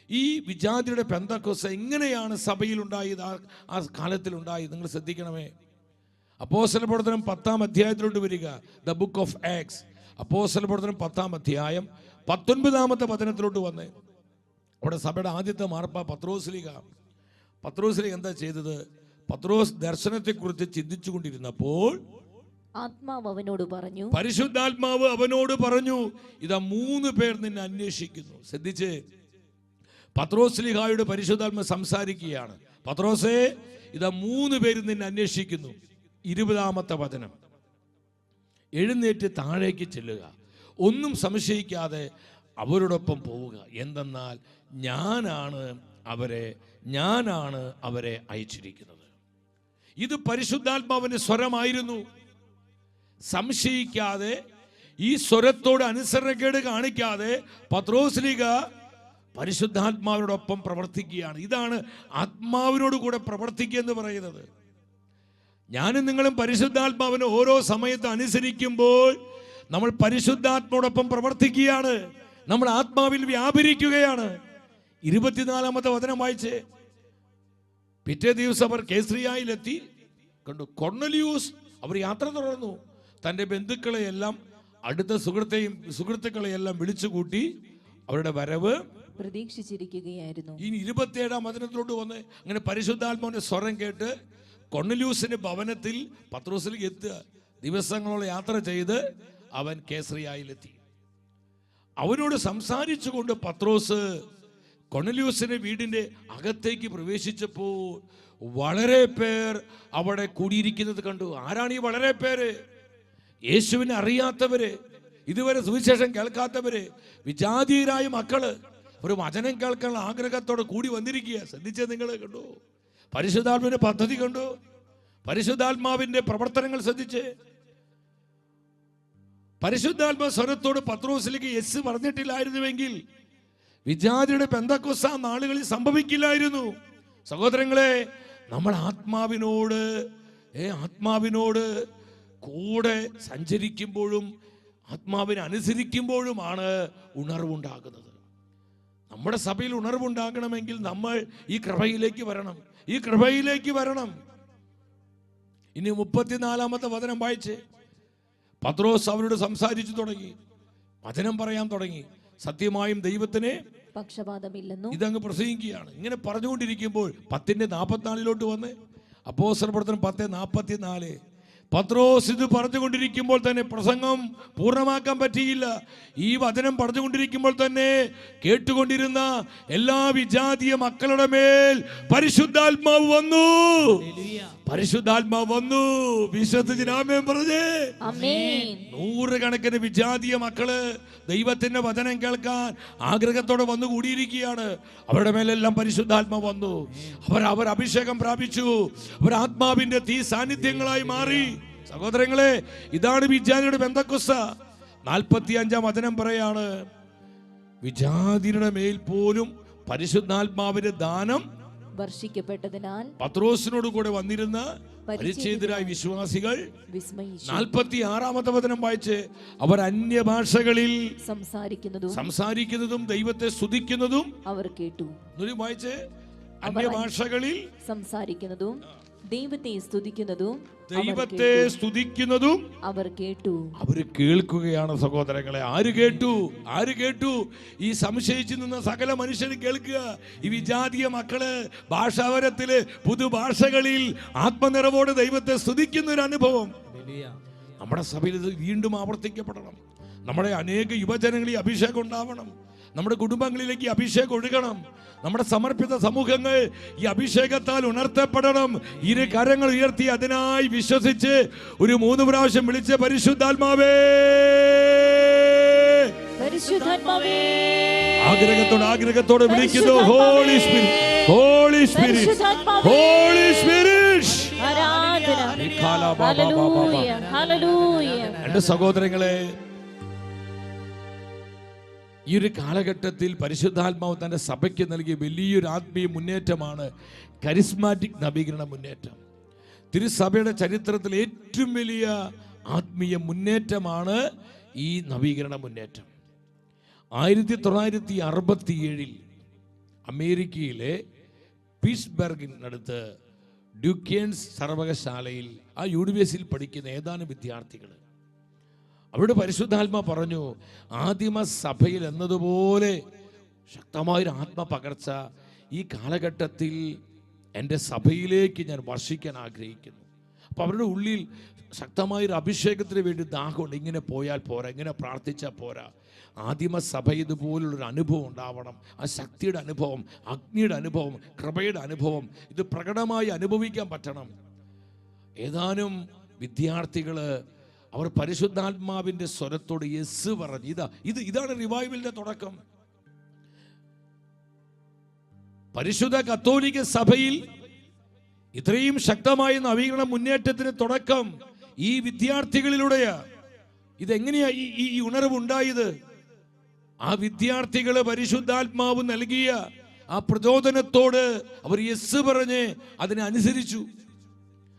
ഈ വിജാതിയുടെ പെന്തക്കോസ്ത എങ്ങനെയാണ് സഭയിൽ ഉണ്ടായത്, ആ കാലത്തിലുണ്ടായത്? നിങ്ങൾ ശ്രദ്ധിക്കണമേ. അപ്പോസ്തല പ്രവർത്തനം 10-ാം അധ്യായത്തിലോട്ട് വരിക. ദ ബുക്ക് ഓഫ് ആക്ട്സ്, അപ്പോസ്തല പ്രവർത്തനം 10-ാം അധ്യായം 19-ാമത്തെ വചനത്തിലോട്ട് വന്നേ. അവിടെ സഭയുടെ ആദ്യത്തെ മാർപ്പാ പത്രോസ്ലീഹ എന്താ ചെയ്തത്? പത്രോസ് ദർശനത്തെക്കുറിച്ച് ചിന്തിച്ചു കൊണ്ടിരുന്നപ്പോൾ ആത്മാവ് അവനോട് പറഞ്ഞു, പരിശുദ്ധാത്മാവ് അവനോട് പറഞ്ഞു, ഇതാ 3 പേർ നിന്നെ അന്വേഷിക്കുന്നു. ശ്രദ്ധിച്ച്, പത്രോസ്ലീഹായുടെ പരിശുദ്ധാത്മാവ് സംസാരിക്കുകയാണ്. പത്രോസേ, ഇതാ 3 പേര് നിന്നെ അന്വേഷിക്കുന്നു. 20-ാമത്തെ വചനം, എഴുന്നേറ്റ് താഴേക്ക് ചെല്ലുക, ഒന്നും സംശയിക്കാതെ അവരോടൊപ്പം പോവുക, എന്തെന്നാൽ ഞാനാണ് അവരെ അയച്ചിരിക്കുന്നത്. ഇത് പരിശുദ്ധാത്മാവിന്റെ സ്വരമായിരുന്നു. സംശയിക്കാതെ, ഈ സ്വരത്തോട് അനുസരണക്കേട് കാണിക്കാതെ പത്രോസ്ലീഹ പരിശുദ്ധാത്മാവിനോടൊപ്പം പ്രവർത്തിക്കുകയാണ്. ഇതാണ് ആത്മാവിനോട് കൂടെ പ്രവർത്തിക്കുക എന്ന് പറയുന്നത്. ഞാനും നിങ്ങളും പരിശുദ്ധാത്മാവിനെ ഓരോ സമയത്ത് അനുസരിക്കുമ്പോൾ നമ്മൾ പരിശുദ്ധാത്മാവോടൊപ്പം പ്രവർത്തിക്കുകയാണ്, നമ്മൾ ആത്മാവിൽ വ്യാപരിക്കുകയാണ്. 24-ാമത്തെ വചനം വായിച്ചേ. പിറ്റേ ദിവസം അവർ കേസ്രിയായിലെത്തി കണ്ടു. കൊർന്നല്യൂസ് അവർ യാത്ര തുടർന്നു. തൻ്റെ ബന്ധുക്കളെയെല്ലാം, അടുത്ത സുഹൃത്തുക്കളെയെല്ലാം വിളിച്ചുകൂട്ടി അവരുടെ വരവ് പ്രതീക്ഷിച്ചിരിക്കുകയായിരുന്നു. ഇനി 27-ാം വചനത്തിലോട്ട് വന്ന് അങ്ങനെ പരിശുദ്ധാത്മാവിന്റെ സ്വരം കേട്ട് കൊർന്നല്യൂസിന്റെ ഭവനത്തിൽ പത്രോസിലേക്ക് എത്തുക. ദിവസങ്ങളോളം യാത്ര ചെയ്ത് അവൻ കേസ്രിയായിലെത്തി. അവനോട് സംസാരിച്ചുകൊണ്ട് പത്രോസ് കൊർന്നല്യൂസിന്റെ വീടിന്റെ അകത്തേക്ക് പ്രവേശിച്ചപ്പോൾ വളരെ പേർ അവിടെ കൂടിയിരിക്കുന്നത് കണ്ടു. ആരാണ് ഈ വളരെ പേര്? യേശുവിനെ അറിയാത്തവര്, ഇതുവരെ സുവിശേഷം കേൾക്കാത്തവര്, വിജാതീയരായ മക്കള്, ഒരു വചനം കേൾക്കാനുള്ള ആഗ്രഹത്തോടെ കൂടി വന്നിരിക്കുക. ശ്രദ്ധിച്ചത് നിങ്ങൾ കണ്ടു? പരിശുദ്ധാത്മാവിന്റെ പദ്ധതി കണ്ടു? പരിശുദ്ധാത്മാവിന്റെ പ്രവർത്തനങ്ങൾ ശ്രദ്ധിച്ച് പരിശുദ്ധാത്മ സ്വരത്തോട് പത്രോസിലേക്ക് യെസ് പറഞ്ഞിട്ടില്ലായിരുന്നുവെങ്കിൽ വിജാതിയുടെ പെന്തക്കോസ്ത നാളുകളിൽ സംഭവിക്കില്ലായിരുന്നു. സഹോദരങ്ങളെ, നമ്മൾ ആത്മാവിനോട് കൂടെ സഞ്ചരിക്കുമ്പോഴും ആത്മാവിനെ അനുസരിക്കുമ്പോഴുമാണ് ഉണർവുണ്ടാകുന്നത്. നമ്മുടെ സഭയിൽ ഉണർവുണ്ടാകണമെങ്കിൽ നമ്മൾ ഈ കൃപയിലേക്ക് വരണം. ഇനി 34-ാമത്തെ വചനം വായിച്ച് പത്രോസ് അവരോട് സംസാരിച്ചു തുടങ്ങി, വചനം പറയാൻ തുടങ്ങി. സത്യമായും ദൈവത്തിന് പക്ഷപാതമില്ലെന്നും ഇതങ്ങ് പ്രസംഗിക്കുകയാണ്. ഇങ്ങനെ പറഞ്ഞുകൊണ്ടിരിക്കുമ്പോൾ 10:44 വന്ന് അപ്പോസ്തല പ്രവർത്തനം 10:44 പത്രോസ് ഇത് പറഞ്ഞുകൊണ്ടിരിക്കുമ്പോൾ തന്നെ പ്രസംഗം പൂർണ്ണമാക്കാൻ പറ്റിയില്ല. ഈ വചനം പറഞ്ഞുകൊണ്ടിരിക്കുമ്പോൾ തന്നെ കേട്ടുകൊണ്ടിരുന്ന എല്ലാ വിജാതീയ മക്കളുടെ മേൽ പരിശുദ്ധാത്മാവ് വന്നു. വിശ്വസിച്ച് ആമേൻ പറഞ്ഞേ. നൂറുകണക്കിന് വിജാതീയ മക്കള് ദൈവത്തിന്റെ വചനം കേൾക്കാൻ ആഗ്രഹത്തോടെ വന്നു കൂടിയിരിക്കുകയാണ്. അവരുടെ മേലെല്ലാം പരിശുദ്ധാത്മാവ് വന്നു. അവർ അഭിഷേകം പ്രാപിച്ചു. അവർ ആത്മാവിന്റെ തീ സാന്നിധ്യങ്ങളായി മാറി. സഹോദരങ്ങളെ, ഇതാണ് വിജാതിയുടെ പെന്തക്കോസ്ത. 45-ാം വചനം പറയാണ്, വിജാതിയുടെ മേൽ പോലും പരിശുദ്ധാത്മാവിന്റെ ദാനം വർഷിക്കപ്പെട്ടതിനാൽ പത്രോസിനോട് കൂടെ വന്നിരുന്ന പരിച്ഛേദരായ വിശ്വാസികൾ 46-ാമത്തെ വചനം വായിച്ച് അവർ അന്യഭാഷകളിൽ സംസാരിക്കുന്നതും ദൈവത്തെ സ്തുതിക്കുന്നതും അവർ കേട്ടു. വായിച്ച്, അന്യഭാഷകളിൽ സംസാരിക്കുന്നതും ദൈവത്തെ സ്തുതിക്കുന്നതും അവർ കേട്ടു. അവര് കേൾക്കുകയാണ് സഹോദരങ്ങളെ. ആര് കേട്ടു? ഈ സംശയിച്ചു നിന്ന സകല മനുഷ്യരും കേൾക്കുക. ഈ വിജാതീയ മക്കള് ഭാഷാവരത്തില് പുതുഭാഷകളിൽ ആത്മനിറവോടെ ദൈവത്തെ സ്തുതിക്കുന്ന ഒരു അനുഭവം നമ്മുടെ സഭയിൽ ഇത് വീണ്ടും ആവർത്തിക്കപ്പെടണം. നമ്മുടെ അനേക യുവജനങ്ങളിൽ അഭിഷേകം ഉണ്ടാവണം. നമ്മുടെ കുടുംബങ്ങളിലേക്ക് അഭിഷേകം ഒഴുകണം. നമ്മുടെ സമർപ്പിത സമൂഹങ്ങൾ ഈ അഭിഷേകത്താൽ ഉണർത്തപ്പെടണം. ഇരു കരങ്ങൾ ഉയർത്തി അതിനായി വിശ്വസിച്ച് ഒരു 3 പ്രാവശ്യം വിളിച്ച് പരിശുദ്ധാത്മാവേ, ആഗ്രഹത്തോടെ വിളിക്കുന്നു. Holy spirit. എന്റെ സഹോദരങ്ങളെ, ഈ ഒരു കാലഘട്ടത്തിൽ പരിശുദ്ധാത്മാവ് തന്റെ സഭയ്ക്ക് നൽകിയ വലിയൊരു ആത്മീയ മുന്നേറ്റമാണ് കരിസ്മാറ്റിക് നവീകരണ മുന്നേറ്റം. തിരുസഭയുടെ ചരിത്രത്തിൽ ഏറ്റവും വലിയ ആത്മീയ മുന്നേറ്റമാണ് ഈ നവീകരണ മുന്നേറ്റം. 1967 അമേരിക്കയിലെ പീറ്റ്സ്ബർഗിനടുത്ത് ഡ്യൂക്കേൻസ് സർവകലാശാലയിൽ ആ യൂണിവേഴ്സിറ്റിയിൽ പഠിക്കുന്ന ഏതാനും വിദ്യാർത്ഥികൾ, അവരുടെ പരിശുദ്ധാത്മ പറഞ്ഞു, ആദിമ സഭയിൽ എന്നതുപോലെ ശക്തമായൊരു ആത്മപകർച്ച ഈ കാലഘട്ടത്തിൽ എൻ്റെ സഭയിലേക്ക് ഞാൻ വർഷിക്കാൻ ആഗ്രഹിക്കുന്നു. അപ്പോൾ അവരുടെ ഉള്ളിൽ ശക്തമായൊരു അഭിഷേകത്തിന് വേണ്ടി ദാഹമുണ്ട്. ഇങ്ങനെ പോയാൽ പോരാ, ഇങ്ങനെ പ്രാർത്ഥിച്ചാൽ പോരാ. ആദിമ സഭ ഇതുപോലുള്ളൊരു അനുഭവം ഉണ്ടാവണം. ആ ശക്തിയുടെ അനുഭവം, അഗ്നിയുടെ അനുഭവം, കൃപയുടെ അനുഭവം ഇത് പ്രകടമായി അനുഭവിക്കാൻ പറ്റണം. ഏതാനും വിദ്യാർത്ഥികൾ അവർ പരിശുദ്ധാത്മാവിന്റെ സ്വരത്തോട് യെസ് പറഞ്ഞു. ഇതാണ് റിവൈവലിന്റെ തുടക്കം. പരിശുദ്ധ കത്തോലിക്ക സഭയിൽ ഇത്രയും ശക്തമായ നവീകരണ മുന്നേറ്റത്തിന് തുടക്കം ഈ വിദ്യാർത്ഥികളിലൂടെയാ. ഇതെങ്ങനെയാ ഈ ഉണർവ് ഉണ്ടായത്? ആ വിദ്യാർത്ഥികള് പരിശുദ്ധാത്മാവ് നൽകിയ ആ പ്രചോദനത്തോട് അവർ യെസ് പറഞ്ഞ് അതിനെ അനുസരിച്ചു.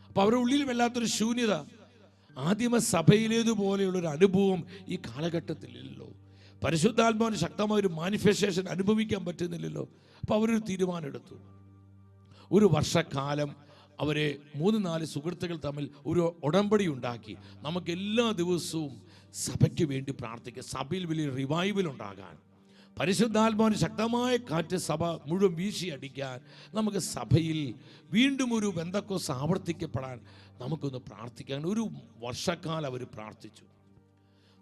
അപ്പൊ അവരുടെ ഉള്ളിൽ വല്ലാത്തൊരു ശൂന്യത. ആദിമ സഭയിലേതുപോലെയുള്ളൊരു അനുഭവം ഈ കാലഘട്ടത്തിലില്ലല്ലോ. പരിശുദ്ധാത്മാവിന് ശക്തമായൊരു മാനിഫെസ്റ്റേഷൻ അനുഭവിക്കാൻ പറ്റുന്നില്ലല്ലോ. അപ്പോൾ അവരൊരു തീരുമാനം എടുത്തു. ഒരു വർഷക്കാലം അവരെ 3-4 സുഹൃത്തുക്കൾ തമ്മിൽ ഒരു ഉടമ്പടി ഉണ്ടാക്കി. നമുക്ക് എല്ലാ ദിവസവും സഭയ്ക്ക് വേണ്ടി പ്രാർത്ഥിക്കുക. സഭയിൽ വലിയ റിവൈവൽ ഉണ്ടാകാൻ, പരിശുദ്ധാത്മാവിന് ശക്തമായ കാറ്റ് സഭ മുഴുവൻ വീശി അടിക്കാൻ, നമുക്ക് സഭയിൽ വീണ്ടും ഒരു പെന്തക്കോസ്ത് ആവർത്തിക്കപ്പെടാൻ നമുക്കൊന്ന് പ്രാർത്ഥിക്കാൻ ഒരു വർഷക്കാലം അവർ പ്രാർത്ഥിച്ചു.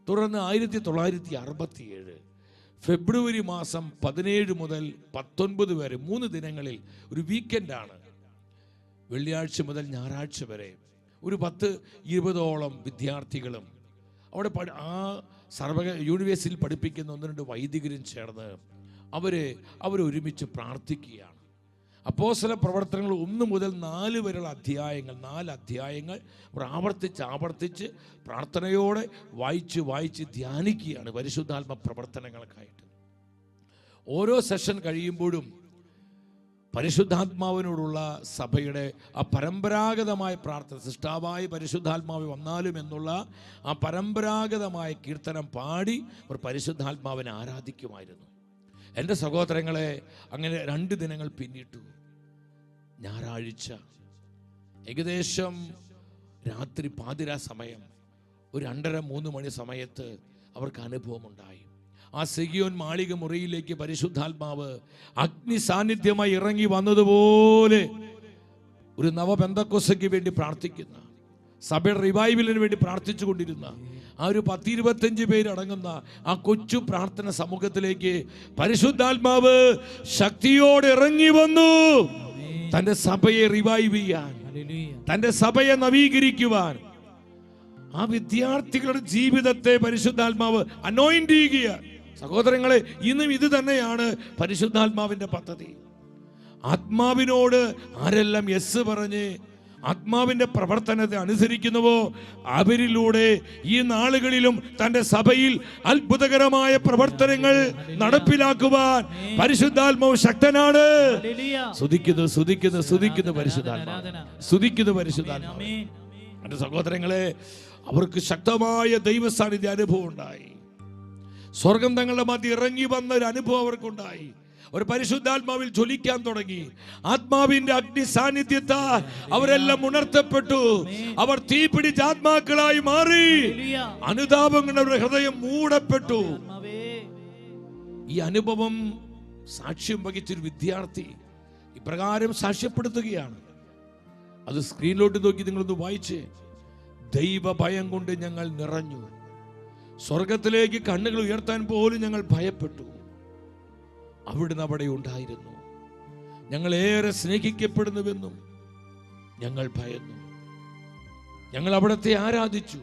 തുടർന്ന് 1967 ഫെബ്രുവരി മാസം 17 മുതൽ 19 വരെ 3 ദിനങ്ങളിൽ ഒരു വീക്കെൻഡാണ്. വെള്ളിയാഴ്ച മുതൽ ഞായറാഴ്ച വരെ ഒരു 10-20ഓളം വിദ്യാർത്ഥികളും അവിടെ ആ യൂണിവേഴ്സിറ്റിയിൽ പഠിപ്പിക്കുന്ന 1-2 വൈദികരും ചേർന്ന് അവരൊരുമിച്ച് പ്രാർത്ഥിക്കുകയാണ്. അപ്പോസ്തല പ്രവർത്തനങ്ങൾ 1 മുതൽ 4 വരെയുള്ള അധ്യായങ്ങൾ, 4 അധ്യായങ്ങൾ ആവർത്തിച്ച് പ്രാർത്ഥനയോടെ വായിച്ച് ധ്യാനിക്കുകയാണ് പരിശുദ്ധാത്മ പ്രവർത്തനങ്ങൾക്കായിട്ട്. ഓരോ സെഷൻ കഴിയുമ്പോഴും പരിശുദ്ധാത്മാവിനോടുള്ള സഭയുടെ ആ പരമ്പരാഗതമായ പ്രാർത്ഥന, സൃഷ്ടാവായ പരിശുദ്ധാത്മാവ് വന്നാലും എന്നുള്ള ആ പരമ്പരാഗതമായ കീർത്തനം പാടി അവർ പരിശുദ്ധാത്മാവിനെ ആരാധിക്കുമായിരുന്നു. എൻ്റെ സഹോദരങ്ങളെ, അങ്ങനെ 2 ദിനങ്ങൾ പിന്നിട്ടു. ഞായറാഴ്ച ഏകദേശം രാത്രി പാതിരാ സമയം, ഒരു 2:30-3 മണി സമയത്ത് അവർക്ക് അനുഭവമുണ്ടായി. ആ സിഗിയോൻ മാളിക മുറിയിലേക്ക് പരിശുദ്ധാത്മാവ് അഗ്നി സാന്നിധ്യമായി ഇറങ്ങി വന്നതുപോലെ ഒരു നവപെന്തക്കോസ്തയ്ക്ക് വേണ്ടി പ്രാർത്ഥിക്കുന്ന, സഭയുടെ റിവൈവലിന് വേണ്ടി പ്രാർത്ഥിച്ചു കൊണ്ടിരുന്ന ആ ഒരു 10-25 പേരടങ്ങുന്ന ആ കൊച്ചു പ്രാർത്ഥന സമൂഹത്തിലേക്ക് പരിശുദ്ധാത്മാവ് ശക്തിയോടെ ഇറങ്ങി വന്നു. തന്റെ സഭയെ റിവൈവ് ചെയ്യാൻ, തന്റെ സഭയെ നവീകരിക്കുവാൻ, ആ വിദ്യാർത്ഥികളുടെ ജീവിതത്തെ പരിശുദ്ധാത്മാവ് അനോയിന്റ് ചെയ്യുക. സഹോദരങ്ങളെ, ഇന്നും ഇത് തന്നെയാണ് പരിശുദ്ധാത്മാവിന്റെ പദ്ധതി. ആത്മാവിനോട് ആരെല്ലാം യെസ് പറഞ്ഞ് ആത്മാവിന്റെ പ്രവർത്തനത്തെ അനുസരിക്കുന്നുവോ അവരിലൂടെ ഈ നാളുകളിലും തന്റെ സഭയിൽ അത്ഭുതകരമായ പ്രവർത്തനങ്ങൾ നടപ്പിലാക്കുവാൻ പരിശുദ്ധാത്മാവ് ശക്തനാണ്. സ്തുതിക്കുന്നു പരിശുദ്ധാത്മാവ്. എന്റെ സഹോദരങ്ങളെ, അവർക്ക് ശക്തമായ ദൈവ സാന്നിധ്യ അനുഭവം ഉണ്ടായി. സ്വർഗം തങ്ങളുടെ മധ്യ ഇറങ്ങി വന്ന ഒരു അനുഭവം അവർക്കുണ്ടായി. ഒരു പരിശുദ്ധാത്മാവിൽ ജ്വലിക്കാൻ തുടങ്ങി. ആത്മാവിന്റെ അഗ്നി സാന്നിധ്യത്താൽ അവരെല്ലാം ഉണർത്തപ്പെട്ടു. അവർ തീപിടിച്ച ആത്മാക്കളായി മാറി. അനുതാപം കൊണ്ട് അവരുടെ ഹൃദയം മൂടപ്പെട്ടു. ഈ അനുഭവം സാക്ഷ്യം വഹിച്ചൊരു വിദ്യാർത്ഥി ഇപ്രകാരം സാക്ഷ്യപ്പെടുത്തുകയാണ്. അത് സ്ക്രീനിലോട്ട് നോക്കി നിങ്ങളൊന്ന് വായിച്ചേ. ദൈവ ഭയം കൊണ്ട് ഞങ്ങൾ നിറഞ്ഞു. സ്വർഗത്തിലേക്ക് കണ്ണുകൾ ഉയർത്താൻ പോലും ഞങ്ങൾ ഭയപ്പെട്ടു. അവിടുന്ന് അവിടെ ഉണ്ടായിരുന്നു. ഞങ്ങൾ ഏറെ സ്നേഹിക്കപ്പെടുന്നുവെന്നും ഞങ്ങൾ ഭയന്നു. ഞങ്ങൾ അവിടത്തെ ആരാധിച്ചു.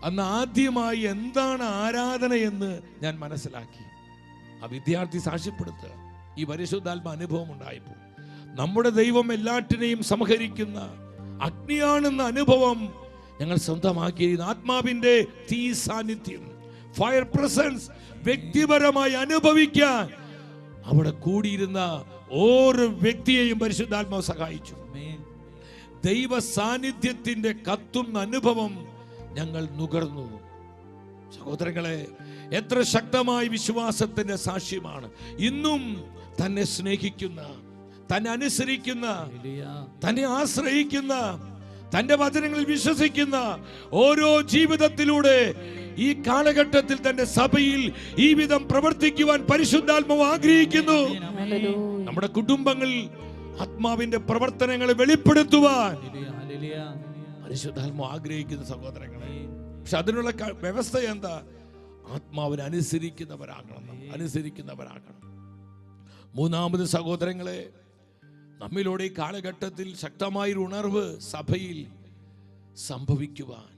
അന്ന് ആദ്യമായി എന്താണ് ആരാധന എന്ന് ഞാൻ മനസ്സിലാക്കി. ആ വിദ്യാർത്ഥി സാക്ഷ്യപ്പെടുത്തുക. ഈ പരിശുദ്ധാത്മ അനുഭവം ഉണ്ടായപ്പോൾ നമ്മുടെ ദൈവം എല്ലാറ്റിനെയും സംഹരിക്കുന്ന അഗ്നിയാണെന്ന അനുഭവം ഞങ്ങൾ സ്വന്തമാക്കിയിരുന്ന ആത്മാവിന്റെ തീ സാന്നിധ്യം, ഫയർ പ്രസൻസ് വ്യക്തിപരമായി അനുഭവിക്കാൻ അവിടെ കൂടിയിരുന്ന ഓരോ വ്യക്തിയെയും പരിശുദ്ധാത്മാവ് സഹായിച്ചു. ദൈവ സാന്നിധ്യത്തിന്റെ കത്തുന്ന അനുഭവം ഞങ്ങൾ നുകർന്നു. സഹോദരങ്ങളെ, എത്ര ശക്തമായ വിശ്വാസത്തിന്റെ സാക്ഷ്യമാണ്. ഇന്നും തന്നെ സ്നേഹിക്കുന്ന, തന്നെ അനുസരിക്കുന്ന, തന്നെ ആശ്രയിക്കുന്ന, തന്റെ വചനങ്ങളിൽ വിശ്വസിക്കുന്ന ഓരോ ജീവിതത്തിലൂടെ ഈ കാലഘട്ടത്തിൽ തന്റെ സഭയിൽ ഈ വിധം പ്രവർത്തിക്കുവാൻ പരിശുദ്ധാത്മാവ് ആഗ്രഹിക്കുന്നു. നമ്മുടെ കുടുംബങ്ങളിൽ ആത്മാവിന്റെ പ്രവർത്തനങ്ങളെ വെളിപ്പെടുത്തുവാൻ പരിശുദ്ധാത്മാവ് ആഗ്രഹിക്കുന്ന സഹോദരങ്ങളെ. പക്ഷെ അതിനുള്ള വ്യവസ്ഥ എന്താ? ആത്മാവിനെ അനുസരിക്കുന്നവരാകണം. മൂന്നാമത് സഹോദരങ്ങളെ, നമ്മിലൂടെ ഈ കാലഘട്ടത്തിൽ ശക്തമായൊരു ഉണർവ് സഭയിൽ സംഭവിക്കുവാൻ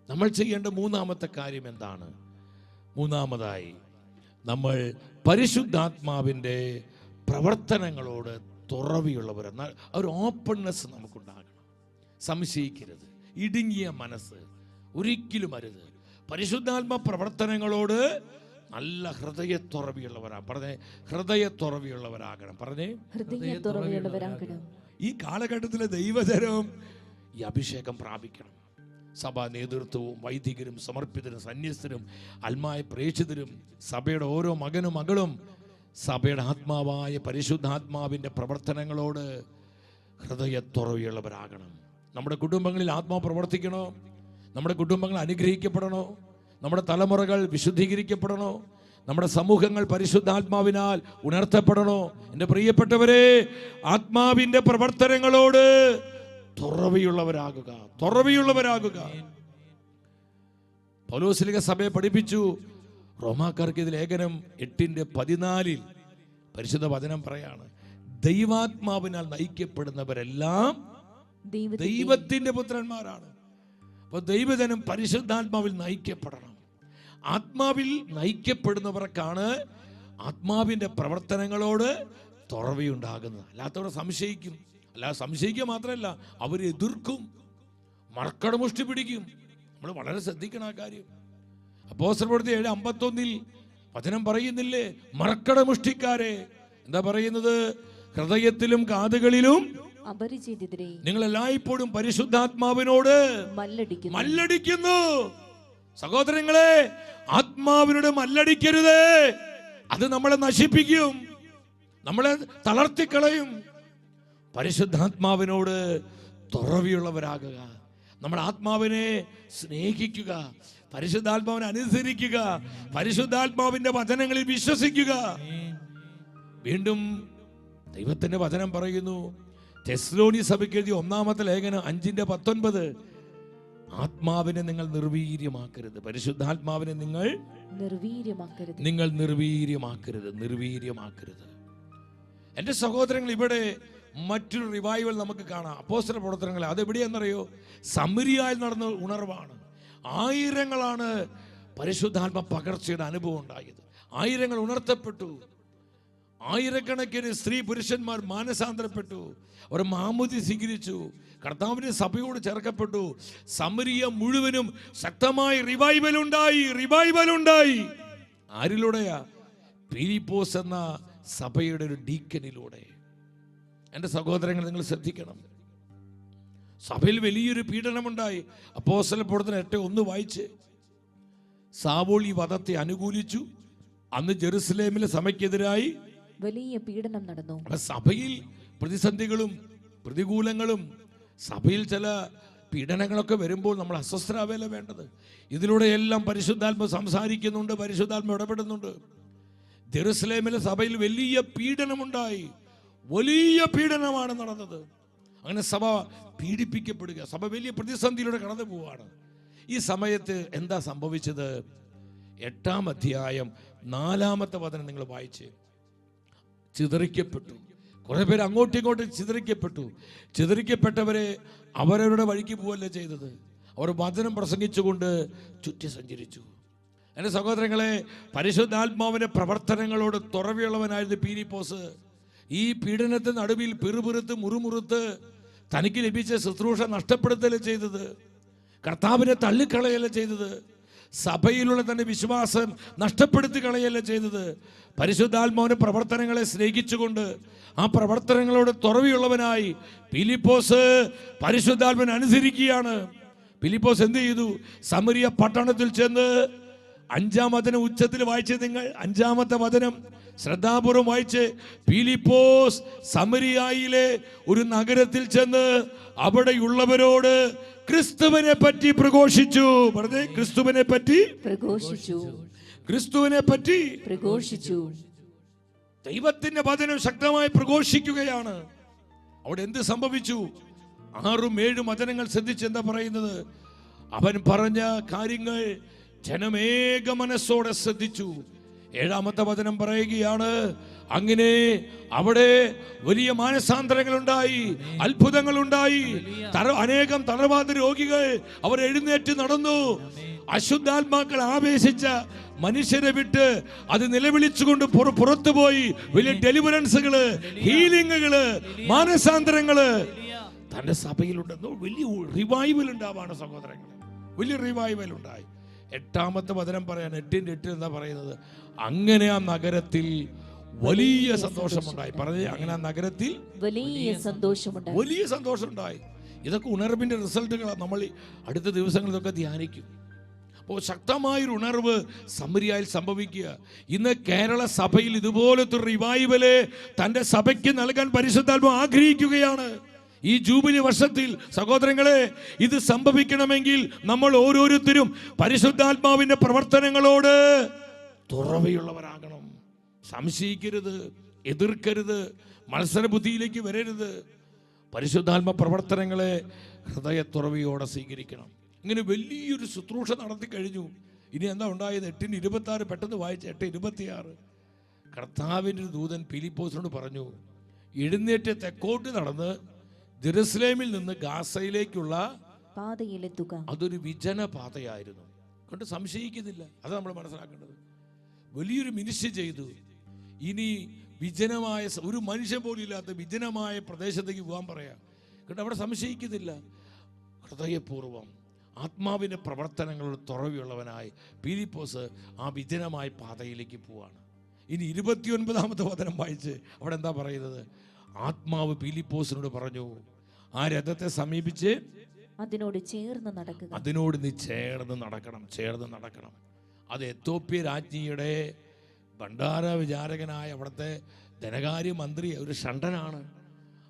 നമ്മൾ ചെയ്യേണ്ട മൂന്നാമത്തെ കാര്യം എന്താണ്? മൂന്നാമതായി നമ്മൾ പരിശുദ്ധാത്മാവിൻ്റെ പ്രവർത്തനങ്ങളോട് തുറവിയുള്ളവരെന്നാൽ ഒരു ഓപ്പൺനെസ് നമുക്കുണ്ടാകണം. സംശയിക്കരുത്. ഇടുങ്ങിയ മനസ്സ് ഒരിക്കലും അരുത്. പരിശുദ്ധാത്മ പ്രവർത്തനങ്ങളോട് നല്ല ഹൃദയത്തുറവിയുള്ളവരാകണം. ഈ കാലഘട്ടത്തിലെ ദൈവജനം ഈ അഭിഷേകം പ്രാപിക്കണം. സഭാ നേതൃത്വവും വൈദികരും സമർപ്പിതരും സന്യസ്തരും ആത്മായ പ്രേക്ഷിതരും സഭയുടെ ഓരോ മകനും മകളും സഭയുടെ ആത്മാവായ പരിശുദ്ധാത്മാവിൻ്റെ പ്രവർത്തനങ്ങളോട് ഹൃദയത്തുറവിയുള്ളവരാകണം. നമ്മുടെ കുടുംബങ്ങളിൽ ആത്മാവ് പ്രവർത്തിക്കണോ? നമ്മുടെ കുടുംബങ്ങൾ അനുഗ്രഹിക്കപ്പെടണോ? നമ്മുടെ തലമുറകൾ വിശുദ്ധീകരിക്കപ്പെടണോ? നമ്മുടെ സമൂഹങ്ങൾ പരിശുദ്ധാത്മാവിനാൽ ഉണർത്തപ്പെടണോ? എൻ്റെ പ്രിയപ്പെട്ടവരെ, ആത്മാവിൻ്റെ പ്രവർത്തനങ്ങളോട് തുറവിയുള്ളവരാകുക. പൗലോസ്ലീഹ സഭയെ പഠിപ്പിച്ചു. റോമാക്കാർക്ക് ഇത് ലേഖനം 8:14 പരിശുദ്ധ വചനം പറയാണ്, ദൈവാത്മാവിനാൽ നയിക്കപ്പെടുന്നവരെല്ലാം ദൈവത്തിന്റെ പുത്രന്മാരാണ്. അപ്പോൾ ദൈവജനം പരിശുദ്ധാത്മാവിൽ നയിക്കപ്പെടണം. ആത്മാവിൽ നയിക്കപ്പെടുന്നവർക്കാണ് ആത്മാവിന്റെ പ്രവർത്തനങ്ങളോട് തുറവിയുണ്ടാകുന്നത്. അല്ലാത്തവരെ സംശയിക്കും. അല്ലാതെ സംശയിക്കുക മാത്രമല്ല, അവർ എതിർക്കും, മർക്കടമുഷ്ടി പിടിക്കും. നമ്മൾ വളരെ ശ്രദ്ധിക്കണം ആ കാര്യം. അപ്പോസ്തലപ്രവൃത്തി 7:51 വചനം പറയുന്നില്ലേ, മർക്കടമുഷ്ടിക്കാരെ. എന്താ പറയുന്നത്? ഹൃദയത്തിലും കാതുകളിലും അപരിചിതരെ നിങ്ങൾ എല്ലായ്പ്പോഴും പരിശുദ്ധാത്മാവിനോട് മല്ലടിക്കുന്നു. സഹോദരങ്ങളെ, ആത്മാവിനോട് മല്ലടിക്കരുത്. അത് നമ്മളെ നശിപ്പിക്കും, നമ്മളെ തളർത്തിക്കളയും. പരിശുദ്ധാത്മാവിനോട് തുറവിയുള്ളവരാകുക. നമ്മുടെ ആത്മാവിനെ സ്നേഹിക്കുക, പരിശുദ്ധാത്മാവിനെ അനുസരിക്കുക, പരിശുദ്ധാത്മാവിന്റെ വചനങ്ങളിൽ വിശ്വസിക്കുക. വീണ്ടും ദൈവത്തിന്റെ വചനം പറയുന്നു, തെസ്സലോനി സഭയ്ക്ക് എഴുതിയ 1-ാമത്തെ ലേഖനം 5:19, ആത്മാവിനെ നിങ്ങൾ നിർവീര്യമാക്കരുത്. പരിശുദ്ധാത്മാവിനെ നിങ്ങൾ നിർവീര്യമാക്കരുത്. എൻ്റെ സഹോദരങ്ങൾ, ഇവിടെ മറ്റൊരു റിവൈവൽ നമുക്ക് കാണാം. അപ്പോസ്തല പ്രവർത്തനങ്ങൾ അതെവിടെയെന്നറിയോ? സമരിയായിൽ നടന്ന ഉണർവാണ്. ആയിരങ്ങളാണ് പരിശുദ്ധാത്മ പകർച്ചയുടെ അനുഭവം ഉണ്ടായത്. ആയിരങ്ങൾ ഉണർത്തപ്പെട്ടു. ആയിരക്കണക്കിന് സ്ത്രീ പുരുഷന്മാർ മാനസാന്തരപ്പെട്ടു. അവർ മാമുദി സ്വീകരിച്ചു, കർത്താവിന്റെ സഭയോട് ചേർക്കപ്പെട്ടു. സമരിയ മുഴുവനും ശക്തമായ റിവൈവൽ ഉണ്ടായി. ആരിലൂടെയാ? ഫിലിപ്പോസ് എന്ന സഭയുടെ ഒരു ഡീക്കനിലൂടെ. എൻ്റെ സഹോദരങ്ങൾ, നിങ്ങൾ ശ്രദ്ധിക്കണം. സഭയിൽ വലിയൊരു പീഡനമുണ്ടായി. അപ്പോസ്തല പ്രവർത്തനം 8:1 വായിച്ച്, സാവൂൾ ഈ വധത്തെ അനുകൂലിച്ചു. അന്ന് ജെറുസലേമിലെ സഭയ്ക്കെതിരായി വലിയ പീഡനം നടന്നു. സഭയിൽ പ്രതിസന്ധികളും പ്രതികൂലങ്ങളും, സഭയിൽ ചില പീഡനങ്ങളൊക്കെ വരുമ്പോൾ നമ്മൾ അസ്വസ്ഥരാവല്ല വേണ്ടത്. ഇതിലൂടെയെല്ലാം പരിശുദ്ധാത്മ സംസാരിക്കുന്നുണ്ട്, പരിശുദ്ധാത്മ ഇടപെടുന്നുണ്ട്. ജെറുസലേമിലെ സഭയിൽ വലിയ പീഡനമുണ്ടായി. വലിയ പീഡനമാണ് നടന്നത്. അങ്ങനെ സഭ പീഡിപ്പിക്കപ്പെടുക, സഭ വലിയ പ്രതിസന്ധിയിലൂടെ കടന്നു പോവുകയാണ്. ഈ സമയത്ത് എന്താ സംഭവിച്ചത്? 8-ാം അധ്യായം 4-ാമത്തെ വചനം നിങ്ങൾ വായിച്ച്. ചിതറിക്കപ്പെട്ടു. കുറെ പേര് അങ്ങോട്ടും ഇങ്ങോട്ടും ചിതറിക്കപ്പെട്ടവരെ അവരവരുടെ വഴിക്ക് പോവല്ലേ ചെയ്തത്. അവർ വചനം പ്രസംഗിച്ചുകൊണ്ട് ചുറ്റി സഞ്ചരിച്ചു. എൻ്റെ സഹോദരങ്ങളെ, പരിശുദ്ധാത്മാവിന്റെ പ്രവർത്തനങ്ങളോട് തുറവിയുള്ളവനായിരുന്നു ഫിലിപ്പോസ്. ഈ പീഡനത്തിന് നടുവിൽ പിറുപിറുത്ത് മുറുമുറുത്ത് തനിക്ക് ലഭിച്ച ശുശ്രൂഷ നഷ്ടപ്പെടുത്തല്ലേ ചെയ്തത്. കർത്താവിനെ തള്ളിക്കളയല്ലേ ചെയ്തത്. സഭയിലുള്ള തന്റെ വിശ്വാസം നഷ്ടപ്പെടുത്തി കളയല്ലേ ചെയ്തത്. പരിശുദ്ധാത്മാവിന്റെ പ്രവർത്തനങ്ങളെ സ്നേഹിച്ചുകൊണ്ട് ആ പ്രവർത്തനങ്ങളോട് തുറവിയുള്ളവനായി ഫിലിപ്പോസ് പരിശുദ്ധാത്മാവിനെ അനുസരിക്കുകയാണ്. ഫിലിപ്പോസ് എന്ത് ചെയ്തു? സമരിയ പട്ടണത്തിൽ ചെന്ന് 5-ാം വചനം ഉച്ചത്തിൽ വായിച്ച് നിങ്ങൾ 5-ാമത്തെ വചനം ശ്രദ്ധാപൂർവം വായിച്ച്. ഫിലിപ്പോസ് സമരിയായിലെ ഒരു നഗരത്തിൽ ചെന്ന് അവിടെയുള്ളവരോട് ക്രിസ്തുവിനെ പറ്റി പ്രഘോഷിച്ചു. പറഞ്ഞേ, ക്രിസ്തുവിനെ പറ്റി പ്രഘോഷിച്ചു. ദൈവത്തിന്റെ വചനം ശക്തമായി പ്രഘോഷിക്കുകയാണ്. അവിടെ എന്ത് സംഭവിച്ചു? 6-7 വചനങ്ങൾ ശ്രദ്ധിച്ച് എന്താ പറയുന്നത്? അവൻ പറഞ്ഞ കാര്യങ്ങൾ ജനമേക മനസ്സോടെ ശ്രദ്ധിച്ചു. 7-ാമത്തെ വചനം പറയുകയാണ്, അങ്ങനെ അവിടെ വലിയ മാനസാന്തരങ്ങൾ ഉണ്ടായി, അത്ഭുതങ്ങൾ ഉണ്ടായി. അനേകം തളർവാദ രോഗികൾ അവർ എഴുന്നേറ്റ് നടന്നു. അശുദ്ധാത്മാക്കൾ ആവേശിച്ച മനുഷ്യരെ വിട്ട് അത് നിലവിളിച്ചുകൊണ്ട് പുറത്തുപോയി. വലിയ ഡെലിവറൻസുകള്, ഹീലിംഗുകള്, മാനസാന്തരങ്ങള് തന്റെ സഭയിലുണ്ടെന്നോ വലിയ റിവൈവൽ ഉണ്ടാവാണ് സഹോദരങ്ങൾ. വലിയ റിവൈവൽ ഉണ്ടായി. 8-ാമത്തെ വചനം പറയാൻ 8:8 എന്താ പറയുന്നത്? അങ്ങനെ ആ നഗരത്തിൽ വലിയ സന്തോഷമുണ്ടായി. പറഞ്ഞേ, അങ്ങനെ ആ നഗരത്തിൽ വലിയ സന്തോഷമുണ്ടായി. ഇതൊക്കെ ഉണർവിന്റെ റിസൾട്ടുകളാണ്. നമ്മൾ അടുത്ത ദിവസങ്ങളിൽ ഇതൊക്കെ ധ്യാനിക്കും. അപ്പോൾ ശക്തമായൊരു ഉണർവ് സമരിയായിൽ സംഭവിക്കുക. ഇന്ന് കേരള സഭയിൽ ഇതുപോലത്തെ റിവൈവല് തന്റെ സഭയ്ക്ക് നൽകാൻ പരിശുദ്ധാത്മാവ് ആഗ്രഹിക്കുകയാണ്. ഈ ജൂബിലി വർഷത്തിൽ സഹോദരങ്ങളെ, ഇത് സംഭവിക്കണമെങ്കിൽ നമ്മൾ ഓരോരുത്തരും പരിശുദ്ധാത്മാവിന്റെ പ്രവർത്തനങ്ങളോട് തുറവിയുള്ളവരാകണം. സംശയിക്കരുത്, എതിർക്കരുത്, മത്സരബുദ്ധിയിലേക്ക് വരരുത്. പരിശുദ്ധാത്മ പ്രവർത്തനങ്ങളെ ഹൃദയത്തുറവിയോടെ സ്വീകരിക്കണം. ഇങ്ങനെ വലിയൊരു ശുശ്രൂഷ നടത്തി കഴിഞ്ഞു. ഇനി എന്താ ഉണ്ടായത്? 8:26 പെട്ടെന്ന് വായിച്ച്. 8:26 കർത്താവിൻ്റെ ദൂതൻ ഫിലിപ്പോസിനോട് പറഞ്ഞു, എഴുന്നേറ്റ് തെക്കോട്ട് നടന്ന് ജെറുസലേമിൽ നിന്ന് ഗാസയിലേക്കുള്ള പാതയിലെത്തുക. അതൊരു വിജന പാതയായിരുന്നു. കൊണ്ട് സംശയിക്കുന്നില്ല. അത് നമ്മൾ മനസ്സിലാക്കേണ്ടത്. വലിയൊരു മിനിസ്ട്രി ചെയ്തു. ഇനി വിജനമായ ഒരു മനുഷ്യൻ പോലും ഇല്ലാത്ത വിജനമായ പ്രദേശത്തേക്ക് പോകാൻ പറയാം. കേട്ടോ, അവിടെ സംശയിക്കുന്നില്ല. ഹൃദയപൂർവ്വം ആത്മാവിൻ്റെ പ്രവർത്തനങ്ങളോട് തുറവിയുള്ളവനായി പീലിപ്പോസ് ആ വിജനമായ പാതയിലേക്ക് പോവാണ്. ഇനി 29-ാമത്തെ വചനം വായിച്ച് അവിടെ എന്താ പറയുന്നത്? ആത്മാവ് പീലിപ്പോസിനോട് പറഞ്ഞു, ആ രഥത്തെ സമീപിച്ച് അതിനോട് ചേർന്ന് നടക്കുക. അതിനോട് നീ ചേർന്ന് നടക്കണം. അത് എത്യോപ്യ രാജ്ഞിയുടെ ഭണ്ഡാര വിചാരകനായ അവിടുത്തെ ധനകാര്യ മന്ത്രി, ഒരു ഷണ്ടനാണ്.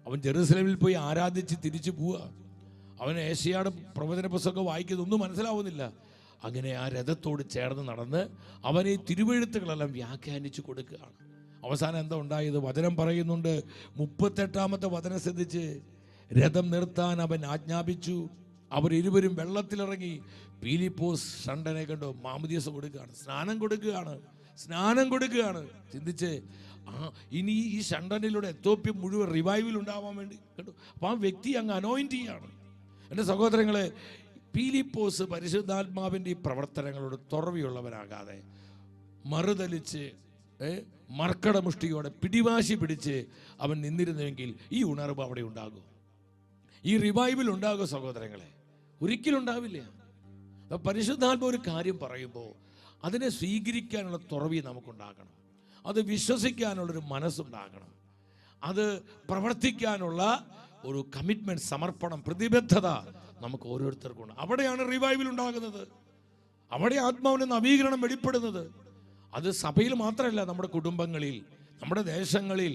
അവൻ ജെറുസലേമിൽ പോയി ആരാധിച്ച് തിരിച്ചു പോവുക. അവൻ ഏശയ്യായുടെ പ്രവചന പുസ്തകം വായിക്കുന്നതൊന്നും മനസ്സിലാവുന്നില്ല. അങ്ങനെ ആ രഥത്തോട് ചേർന്ന് നടന്ന് അവൻ ഈ തിരുവെഴുത്തുകളെല്ലാം വ്യാഖ്യാനിച്ചു കൊടുക്കുകയാണ്. അവസാനം എന്താ ഉണ്ടായത്? വചനം പറയുന്നുണ്ട്, 38-ാമത്തെ വചനം ശ്രദ്ധിച്ച്, രഥം നിർത്താൻ അവൻ ആജ്ഞാപിച്ചു. അവർ ഇരുവരും വെള്ളത്തിലിറങ്ങി. പീലിപ്പോസ് ഷണ്ടനെ കണ്ടു മാമോദീസ കൊടുക്കുകയാണ്, സ്നാനം കൊടുക്കുകയാണ്. ചിന്തിച്ച് ഇനി ഈ ഷണ്ടനിലൂടെ എത്യോപ്യ മുഴുവൻ റിവൈവൽ ഉണ്ടാവാൻ വേണ്ടി കേട്ടോ. അപ്പോൾ ആ വ്യക്തി അങ്ങ് അനോയിന്റ് ചെയ്യാണ്. എൻ്റെ സഹോദരങ്ങളെ, പീലിപ്പോസ് പരിശുദ്ധാത്മാവിൻ്റെ ഈ പ്രവർത്തനങ്ങളോട് തുറവിയുള്ളവനാകാതെ മറുതലിച്ച് മർക്കടമുഷ്ടിയോടെ പിടിവാശി പിടിച്ച് അവൻ നിന്നിരുന്നുവെങ്കിൽ ഈ ഉണർവ് അവിടെ ഉണ്ടാകും, ഈ റിവൈവൽ ഉണ്ടാകും സഹോദരങ്ങളെ. ഒരിക്കലും ഉണ്ടാവില്ല. പരിശുദ്ധാത്മാവ് ഒരു കാര്യം പറയുമ്പോൾ അതിനെ സ്വീകരിക്കാനുള്ള തുറവി നമുക്കുണ്ടാകണം. അത് വിശ്വസിക്കാനുള്ളൊരു മനസ്സുണ്ടാകണം. അത് പ്രവർത്തിക്കാനുള്ള ഒരു കമ്മിറ്റ്മെന്റ്, സമർപ്പണം, പ്രതിബദ്ധത നമുക്ക് ഓരോരുത്തർക്കും ഉണ്ട്. അവിടെയാണ് റിവൈവൽ ഉണ്ടാകുന്നത്. അവിടെ ആത്മാവിന്റെ നവീകരണം വെളിപ്പെടുന്നത്. അത് സഭയിൽ മാത്രമല്ല, നമ്മുടെ കുടുംബങ്ങളിൽ, നമ്മുടെ ദേശങ്ങളിൽ,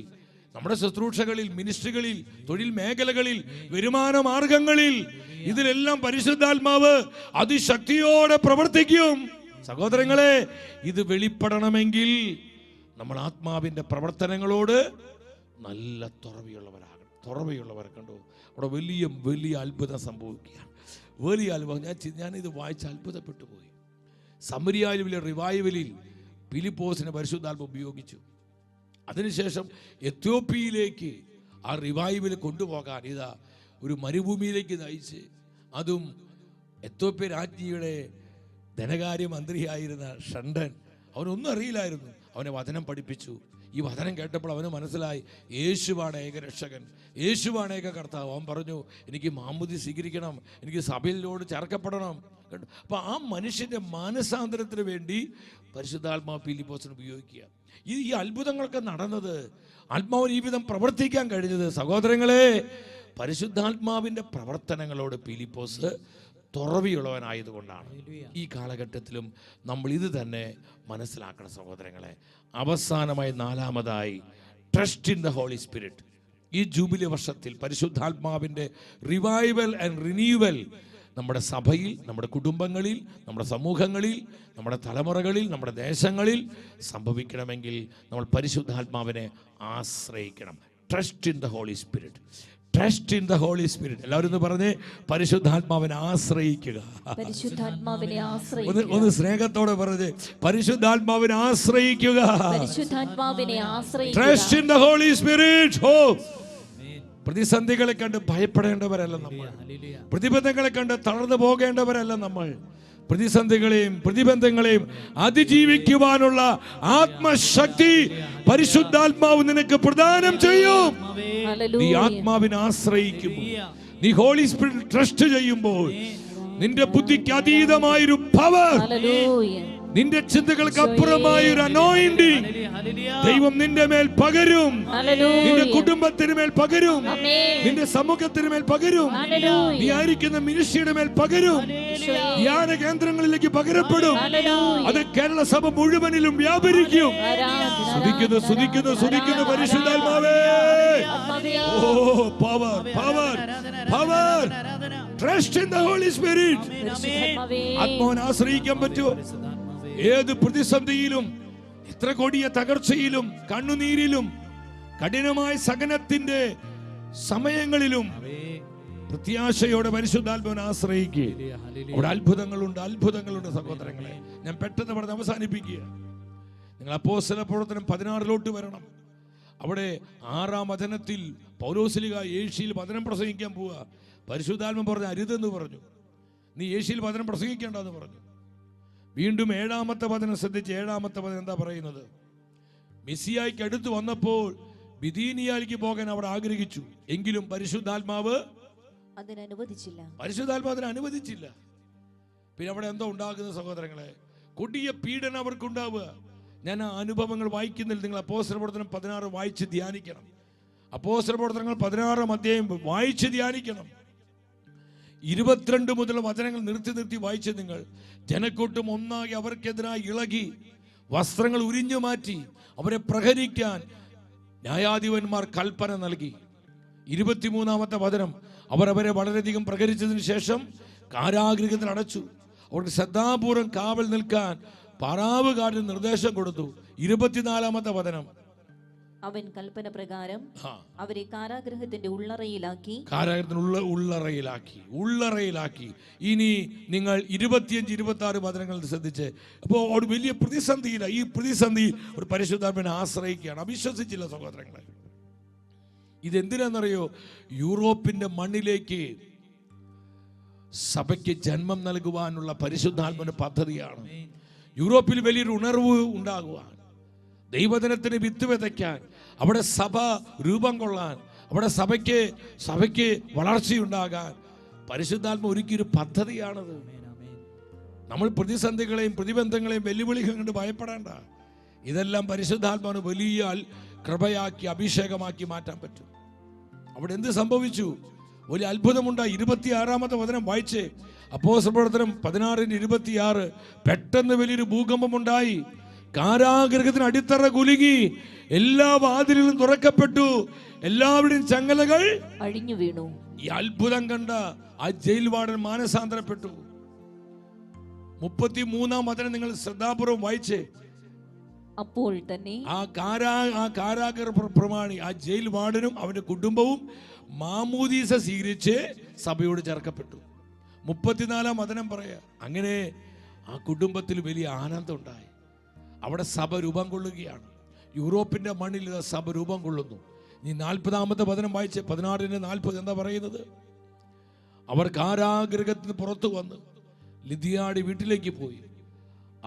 നമ്മുടെ ശുശ്രൂഷകളിൽ, മിനിസ്ട്രികളിൽ, തൊഴിൽ മേഖലകളിൽ, വരുമാന മാർഗങ്ങളിൽ, ഇതിലെല്ലാം പരിശുദ്ധാത്മാവ് അതിശക്തിയോടെ പ്രവർത്തിക്കും. സഹോദരങ്ങളെ, ഇത് വെളിപ്പെടണമെങ്കിൽ നമ്മൾ ആത്മാവിന്റെ പ്രവർത്തനങ്ങളോട് നല്ല തുറവിയുള്ളവർ കണ്ടു. അവിടെ വലിയ വലിയ അത്ഭുതം സംഭവിക്കുകയാണ്. വലിയ അത്ഭുതം. ഞാനിത് വായിച്ച് അത്ഭുതപ്പെട്ടു പോയി. സമരിയായിലെ റിവൈവലിൽ പീലിപ്പോസിനെ പരിശുദ്ധാത്മാവ് ഉപയോഗിച്ചു. അതിനുശേഷം എത്യോപ്യയിലേക്ക് ആ റിവൈവൽ കൊണ്ടുപോകാൻ ഇതാ ഒരു മരുഭൂമിയിലേക്ക് നയിച്ച്, അതും എത്യോപ്യ രാജ്ഞിയുടെ ധനകാര്യ മന്ത്രിയായിരുന്ന ഷണ്ടൻ, അവനൊന്നും അറിയില്ലായിരുന്നു. അവനെ വചനം പഠിപ്പിച്ചു. ഈ വചനം കേട്ടപ്പോൾ അവന് മനസ്സിലായി, യേശുവാണ് ഏക രക്ഷകൻ, യേശുവാണ് ഏക കർത്താവ്. അവൻ പറഞ്ഞു, എനിക്ക് മാമോദി സ്വീകരിക്കണം, എനിക്ക് സഭയിലോട് ചേർക്കപ്പെടണം. അപ്പം ആ മനുഷ്യൻ്റെ മാനസാന്തരത്തിന് വേണ്ടി പരിശുദ്ധാത്മാവ് പീലിപ്പോസിനെ ഉപയോഗിക്കുക. ഈ അത്ഭുതങ്ങളൊക്കെ നടന്നത്, ആത്മാവിന് ഈ വിധം പ്രവർത്തിക്കാൻ കഴിഞ്ഞത് സഹോദരങ്ങളെ, പരിശുദ്ധാത്മാവിൻ്റെ പ്രവർത്തനങ്ങളോട് പീലിപ്പോസ് തുറവിയുള്ളവനായതുകൊണ്ടാണ്. ഈ കാലഘട്ടത്തിലും നമ്മൾ ഇത് തന്നെ മനസ്സിലാക്കണം സഹോദരങ്ങളെ. അവസാനമായി 4-മതായി, trust in the holy spirit. ഈ ജൂബിലി വർഷത്തിൽ പരിശുദ്ധാത്മാവിൻ്റെ റിവൈവൽ ആൻഡ് റിന്യൂവൽ നമ്മുടെ സഭയിൽ, നമ്മുടെ കുടുംബങ്ങളിൽ, നമ്മുടെ സമൂഹങ്ങളിൽ, നമ്മുടെ തലമുറകളിൽ, നമ്മുടെ ദേശങ്ങളിൽ സംഭവിക്കണമെങ്കിൽ നമ്മൾ പരിശുദ്ധാത്മാവിനെ ആശ്രയിക്കണം. Trust in the holy spirit. Trust in the holy spirit. എല്ലാവരും ഒന്ന് പറഞ്ഞേ, പരിശുദ്ധാത്മാവിനെ ആശ്രയിക്കുക. ഒന്ന് സ്നേഹത്തോടെ പറഞ്ഞേ, പരിശുദ്ധാത്മാവിനെ ആശ്രയിക്കുക. Trust in the holy spirit. പ്രതിസന്ധികളെ കണ്ട് ഭയപ്പെടേണ്ടവരല്ല നമ്മൾ. പ്രതിബന്ധങ്ങളെ കണ്ട് തളർന്നു പോകേണ്ടവരല്ല നമ്മൾ. പ്രതിസന്ധികളെയും പ്രതിബന്ധങ്ങളെയും അതിജീവിക്കുവാനുള്ള ആത്മശക്തി പരിശുദ്ധാത്മാവ് നിനക്ക് പ്രദാനം ചെയ്യും. നീ ആത്മാവിനെ ആശ്രയിക്കുമ്പോൾ, നീ ഹോളി സ്പിരിറ്റ് ട്രസ്റ്റ് ചെയ്യുമ്പോൾ, നിന്റെ ബുദ്ധിക്ക് അതീതമായൊരു പവർ, നിന്റെ ചിന്തകൾക്ക് അപ്പുറമായ ഒരു അനോയിന്റിംഗ് ദൈവം നിന്റെ മേൽ പകരും. നിന്റെ കുടുംബത്തിന് മേൽ പകരും, നിന്റെ സമൂഹത്തിന് മേൽ പകരും, നീ ആയിരിക്കുന്ന മിനിസ്ട്രിയുടെ മേൽ പകരും, ധ്യാന കേന്ദ്രങ്ങളിലേക്ക് പകരപ്പെടും. അത് കേരള സഭ മുഴുവനിലും വ്യാപരിക്കും. സ്തുതിക്കുന്നു പരിശുദ്ധാത്മാവേ. Oh, power power power. Trust in the holy spirit. ആത്മാവിനെ ആശ്രയിക്കാൻ പറ്റുമോ? ഏത് പ്രതിസന്ധിയിലും, എത്ര കൊടിയ തകർച്ചയിലും, കണ്ണുനീരിലും, കഠിനമായ സഹനത്തിന്റെ സമയങ്ങളിലും പ്രത്യാശയോടെ പരിശുദ്ധാത്മാവിനെ ആശ്രയിക്കുക. അവിടെ അത്ഭുതങ്ങളുണ്ട് സഹോദരങ്ങളെ. ഞാൻ പെട്ടെന്ന് പറഞ്ഞ് അവസാനിപ്പിക്കുക. നിങ്ങൾ അപ്പോസ്തല പ്രവർത്തനം 16 വരണം. അവിടെ 6-ാം വചനത്തിൽ പൗലോസ്ലീഹ ഏഷ്യയിൽ വചനം പ്രസംഗിക്കാൻ പോവുക. പരിശുദ്ധാത്മാവ് പറഞ്ഞ അരുതെന്ന് പറഞ്ഞു. നീ ഏഷ്യയിൽ വചനം പ്രസംഗിക്കേണ്ടെന്ന് പറഞ്ഞു. വീണ്ടും 7-ാമത്തെ വചനം ശ്രദ്ധിച്ച്, 7-ാമത്തെ വചനം എന്താ പറയുന്നത്? മെസ്സിയായ്ക്ക് അടുത്ത് വന്നപ്പോൾ ബിഥീനിയയിലേക്ക് പോകാൻ അവർ ആഗ്രഹിച്ചു. എങ്കിലും പരിശുദ്ധാത്മാവ് അതിനനുവദിച്ചില്ല. പിന്നെ അവിടെ എന്തോ ഉണ്ടാകുന്ന സഹോദരങ്ങളെ, കൊടിയ പീഡനം അവർക്കുണ്ടാവുക. ഞാൻ ആ അനുഭവങ്ങൾ വായിക്കുന്നില്ല. നിങ്ങൾ അപ്പോസ്തലപ്രവർത്തനം 16 വായിച്ച് ധ്യാനിക്കണം. അപ്പോസ്തലപ്രവർത്തനങ്ങൾ 16 അധ്യായം വായിച്ച് ധ്യാനിക്കണം. 22 മുതൽ വചനങ്ങൾ നിർത്തി വായിച്ച് നിങ്ങൾ. ജനക്കൂട്ടം ഒന്നാകെ അവർക്കെതിരായി ഇളകി വസ്ത്രങ്ങൾ ഉരിഞ്ഞു മാറ്റി അവരെ പ്രഹരിക്കാൻ ന്യായാധിപന്മാർ കൽപ്പന നൽകി. 23-ാമത്തെ വചനം, അവർ അവരെ വളരെയധികം പ്രഹരിച്ചതിന് ശേഷം കാരാഗൃഹത്തിൽ അടച്ചു. അവർക്ക് ശ്രദ്ധാപൂർവം കാവൽ നിൽക്കാൻ പാറാവുകാരന് നിർദ്ദേശം കൊടുത്തു. 24-ാമത്തെ വചനം, അവൻ കൽപ്പന പ്രകാരം അവരെ കാരാഗൃഹത്തിന്റെ ഉള്ളറയിലാക്കി. ഇനി നിങ്ങൾ 25-26 വചനങ്ങൾ ശ്രദ്ധിച്ച്. അപ്പോൾ ഒരു വലിയ പ്രതിസന്ധിയില്ല. ഈ പ്രതിസന്ധിയിൽ ഒരു പരിശുദ്ധാത്മാവിനെ ആശ്രയിക്കുകയാണ്. അവിശ്വസിച്ചില്ല സഹോദരങ്ങളെ. ഇതെന്തിനാണെന്നറിയോ? യൂറോപ്പിന്റെ മണ്ണിലേക്ക് സഭയ്ക്ക് ജന്മം നൽകുവാനുള്ള പരിശുദ്ധാത്മാവിന്റെ പദ്ധതിയാണ്. യൂറോപ്പിൽ വലിയൊരു ഉണർവ് ഉണ്ടാകുവാൻ, ദൈവജനത്തിന് വിത്ത് വിതയ്ക്കാൻ, അവിടെ സഭ രൂപം കൊള്ളാൻ, അവിടെ സഭയ്ക്ക് വളർച്ചയുണ്ടാകാൻ പരിശുദ്ധാത്മ ഒരുക്കിയൊരു പദ്ധതിയാണത്. നമ്മൾ പ്രതിസന്ധികളെയും പ്രതിബന്ധങ്ങളെയും വെല്ലുവിളികൾ കണ്ട് ഭയപ്പെടേണ്ട. ഇതെല്ലാം പരിശുദ്ധാത്മാവിന് വലിയ കൃപയാക്കി അഭിഷേകമാക്കി മാറ്റാൻ പറ്റും. അവിടെ എന്ത് സംഭവിച്ചു? വലിയ അത്ഭുതമുണ്ടായി. 26-ാമത്തെ വചനം വായിച്ചേ. അപ്പോസ്തലപ്രവർത്തനം 16-26. പെട്ടെന്ന് വലിയൊരു ഭൂകമ്പമുണ്ടായി. കാരാഗൃഹത്തിന് അടിത്തറ കുലുങ്ങി, എല്ലാ വാതിലുകളും തുറക്കപ്പെട്ടു, എല്ലാവരുടെയും ചങ്ങലകൾ അഴിഞ്ഞു വീണു. ഈ അത്ഭുതം കണ്ട ആ ജയിൽ വാർഡൻ മാനസാന്തരപ്പെട്ടു. 33-ാം വചനം നിങ്ങൾ ശ്രദ്ധാപൂർവം വായിച്ചേ. അപ്പോൾ തന്നെ ആ കാരാഗൃഹ പ്രമാണി, ആ ജയിൽ വാർഡനും അവന്റെ കുടുംബവും മാമോദീസ സ്വീകരിച്ച് സഭയോട് ചേർക്കപ്പെട്ടു. 34-ാം വചനം പറയാ, അങ്ങനെ ആ കുടുംബത്തിൽ വലിയ ആനന്ദം ഉണ്ടായി. അവിടെ സഭ രൂപം കൊള്ളുകയാണ്. യൂറോപ്പിന്റെ മണ്ണിൽ സഭ രൂപം കൊള്ളുന്നു. ഇനി 40-ാമത്തെ വചനം വായിച്ച്. 16-40 എന്താ പറയുന്നത്? അവർ കാരാഗൃഹത്തിന് പുറത്തു വന്ന് ലിദിയാടി വീട്ടിലേക്ക് പോയി.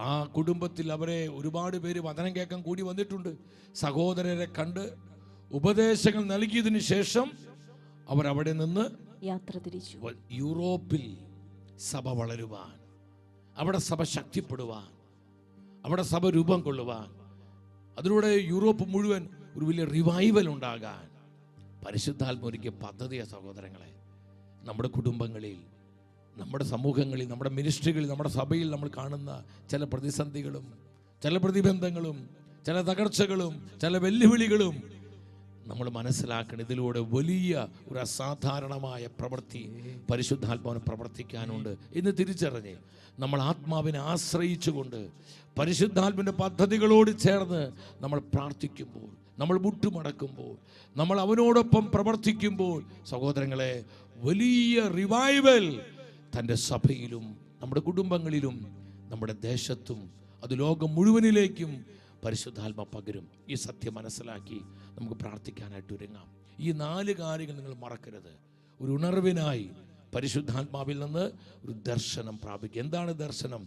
ആ കുടുംബത്തിൽ അവരെ ഒരുപാട് പേര് വചനം കേൾക്കാൻ കൂടി വന്നിട്ടുണ്ട്. സഹോദരരെ കണ്ട് ഉപദേശങ്ങൾ നൽകിയതിനു ശേഷം അവർ അവിടെ നിന്ന് യാത്ര തിരിച്ചു. യൂറോപ്പിൽ സഭ വളരുവാൻ, അവിടെ സഭ ശക്തിപ്പെടുവാൻ, അവിടെ സഭ രൂപം കൊള്ളുവാൻ, അതിലൂടെ യൂറോപ്പ് മുഴുവൻ ഒരു വലിയ റിവൈവൽ ഉണ്ടാകാൻ പരിശുദ്ധാത്മ ഒരുക്കിയ പദ്ധതിയാണ് സഹോദരങ്ങളെ. നമ്മുടെ കുടുംബങ്ങളിൽ, നമ്മുടെ സമൂഹങ്ങളിൽ, നമ്മുടെ മിനിസ്ട്രികളിൽ, നമ്മുടെ സഭയിൽ നമ്മൾ കാണുന്ന ചില പ്രതിസന്ധികളും ചില പ്രതിബന്ധങ്ങളും ചില തകർച്ചകളും ചില വെല്ലുവിളികളും നമ്മൾ മനസ്സിലാക്കണം. ഇതിലൂടെ വലിയ ഒരു അസാധാരണമായ പ്രവൃത്തി പരിശുദ്ധാത്മാവിനെ പ്രവർത്തിക്കാനുണ്ട് എന്ന് തിരിച്ചറിഞ്ഞ് നമ്മൾ ആത്മാവിനെ ആശ്രയിച്ചുകൊണ്ട് പരിശുദ്ധാത്മാവിൻ്റെ പദ്ധതികളോട് ചേർന്ന് നമ്മൾ പ്രാർത്ഥിക്കുമ്പോൾ, നമ്മൾ മുട്ടുമടക്കുമ്പോൾ, നമ്മൾ അവനോടൊപ്പം പ്രവർത്തിക്കുമ്പോൾ സഹോദരങ്ങളെ, വലിയ റിവൈവൽ തൻ്റെ സഭയിലും നമ്മുടെ കുടുംബങ്ങളിലും നമ്മുടെ ദേശത്തും അത് ലോകം മുഴുവനിലേക്കും പരിശുദ്ധാത്മ പകരും. ഈ സത്യം മനസ്സിലാക്കി നമുക്ക് പ്രാർത്ഥിക്കാനായിട്ട് ഒരുങ്ങാം. ഈ 4 കാര്യങ്ങൾ നിങ്ങൾ മറക്കരുത്. ഒരു ഉണർവിനായി പരിശുദ്ധാത്മാവിൽ നിന്ന് ഒരു ദർശനം പ്രാപിക്കുക. എന്താണ് ദർശനം?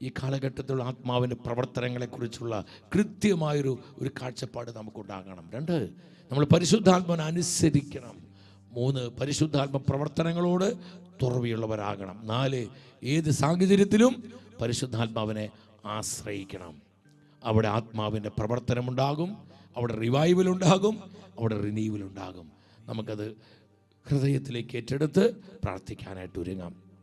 ഈ കാലഘട്ടത്തിലുള്ള ആത്മാവിൻ്റെ പ്രവർത്തനങ്ങളെക്കുറിച്ചുള്ള കൃത്യമായൊരു കാഴ്ചപ്പാട് നമുക്കുണ്ടാകണം. 2, നമ്മൾ പരിശുദ്ധാത്മാവിനെ അനുസരിക്കണം. 3, പരിശുദ്ധാത്മ പ്രവർത്തനങ്ങളോട് തുറവിയുള്ളവരാകണം. 4, ഏത് സാഹചര്യത്തിലും പരിശുദ്ധാത്മാവിനെ ആശ്രയിക്കണം. അവിടെ ആത്മാവിൻ്റെ പ്രവർത്തനമുണ്ടാകും, അവിടെ റിവൈവൽ ഉണ്ടാകും, അവിടെ റിനീവൽ ഉണ്ടാകും. നമുക്കത് ഹൃദയത്തിലേക്ക് ഏറ്റെടുത്ത് പ്രാർത്ഥിക്കാനായിട്ട് ഒരുങ്ങാം.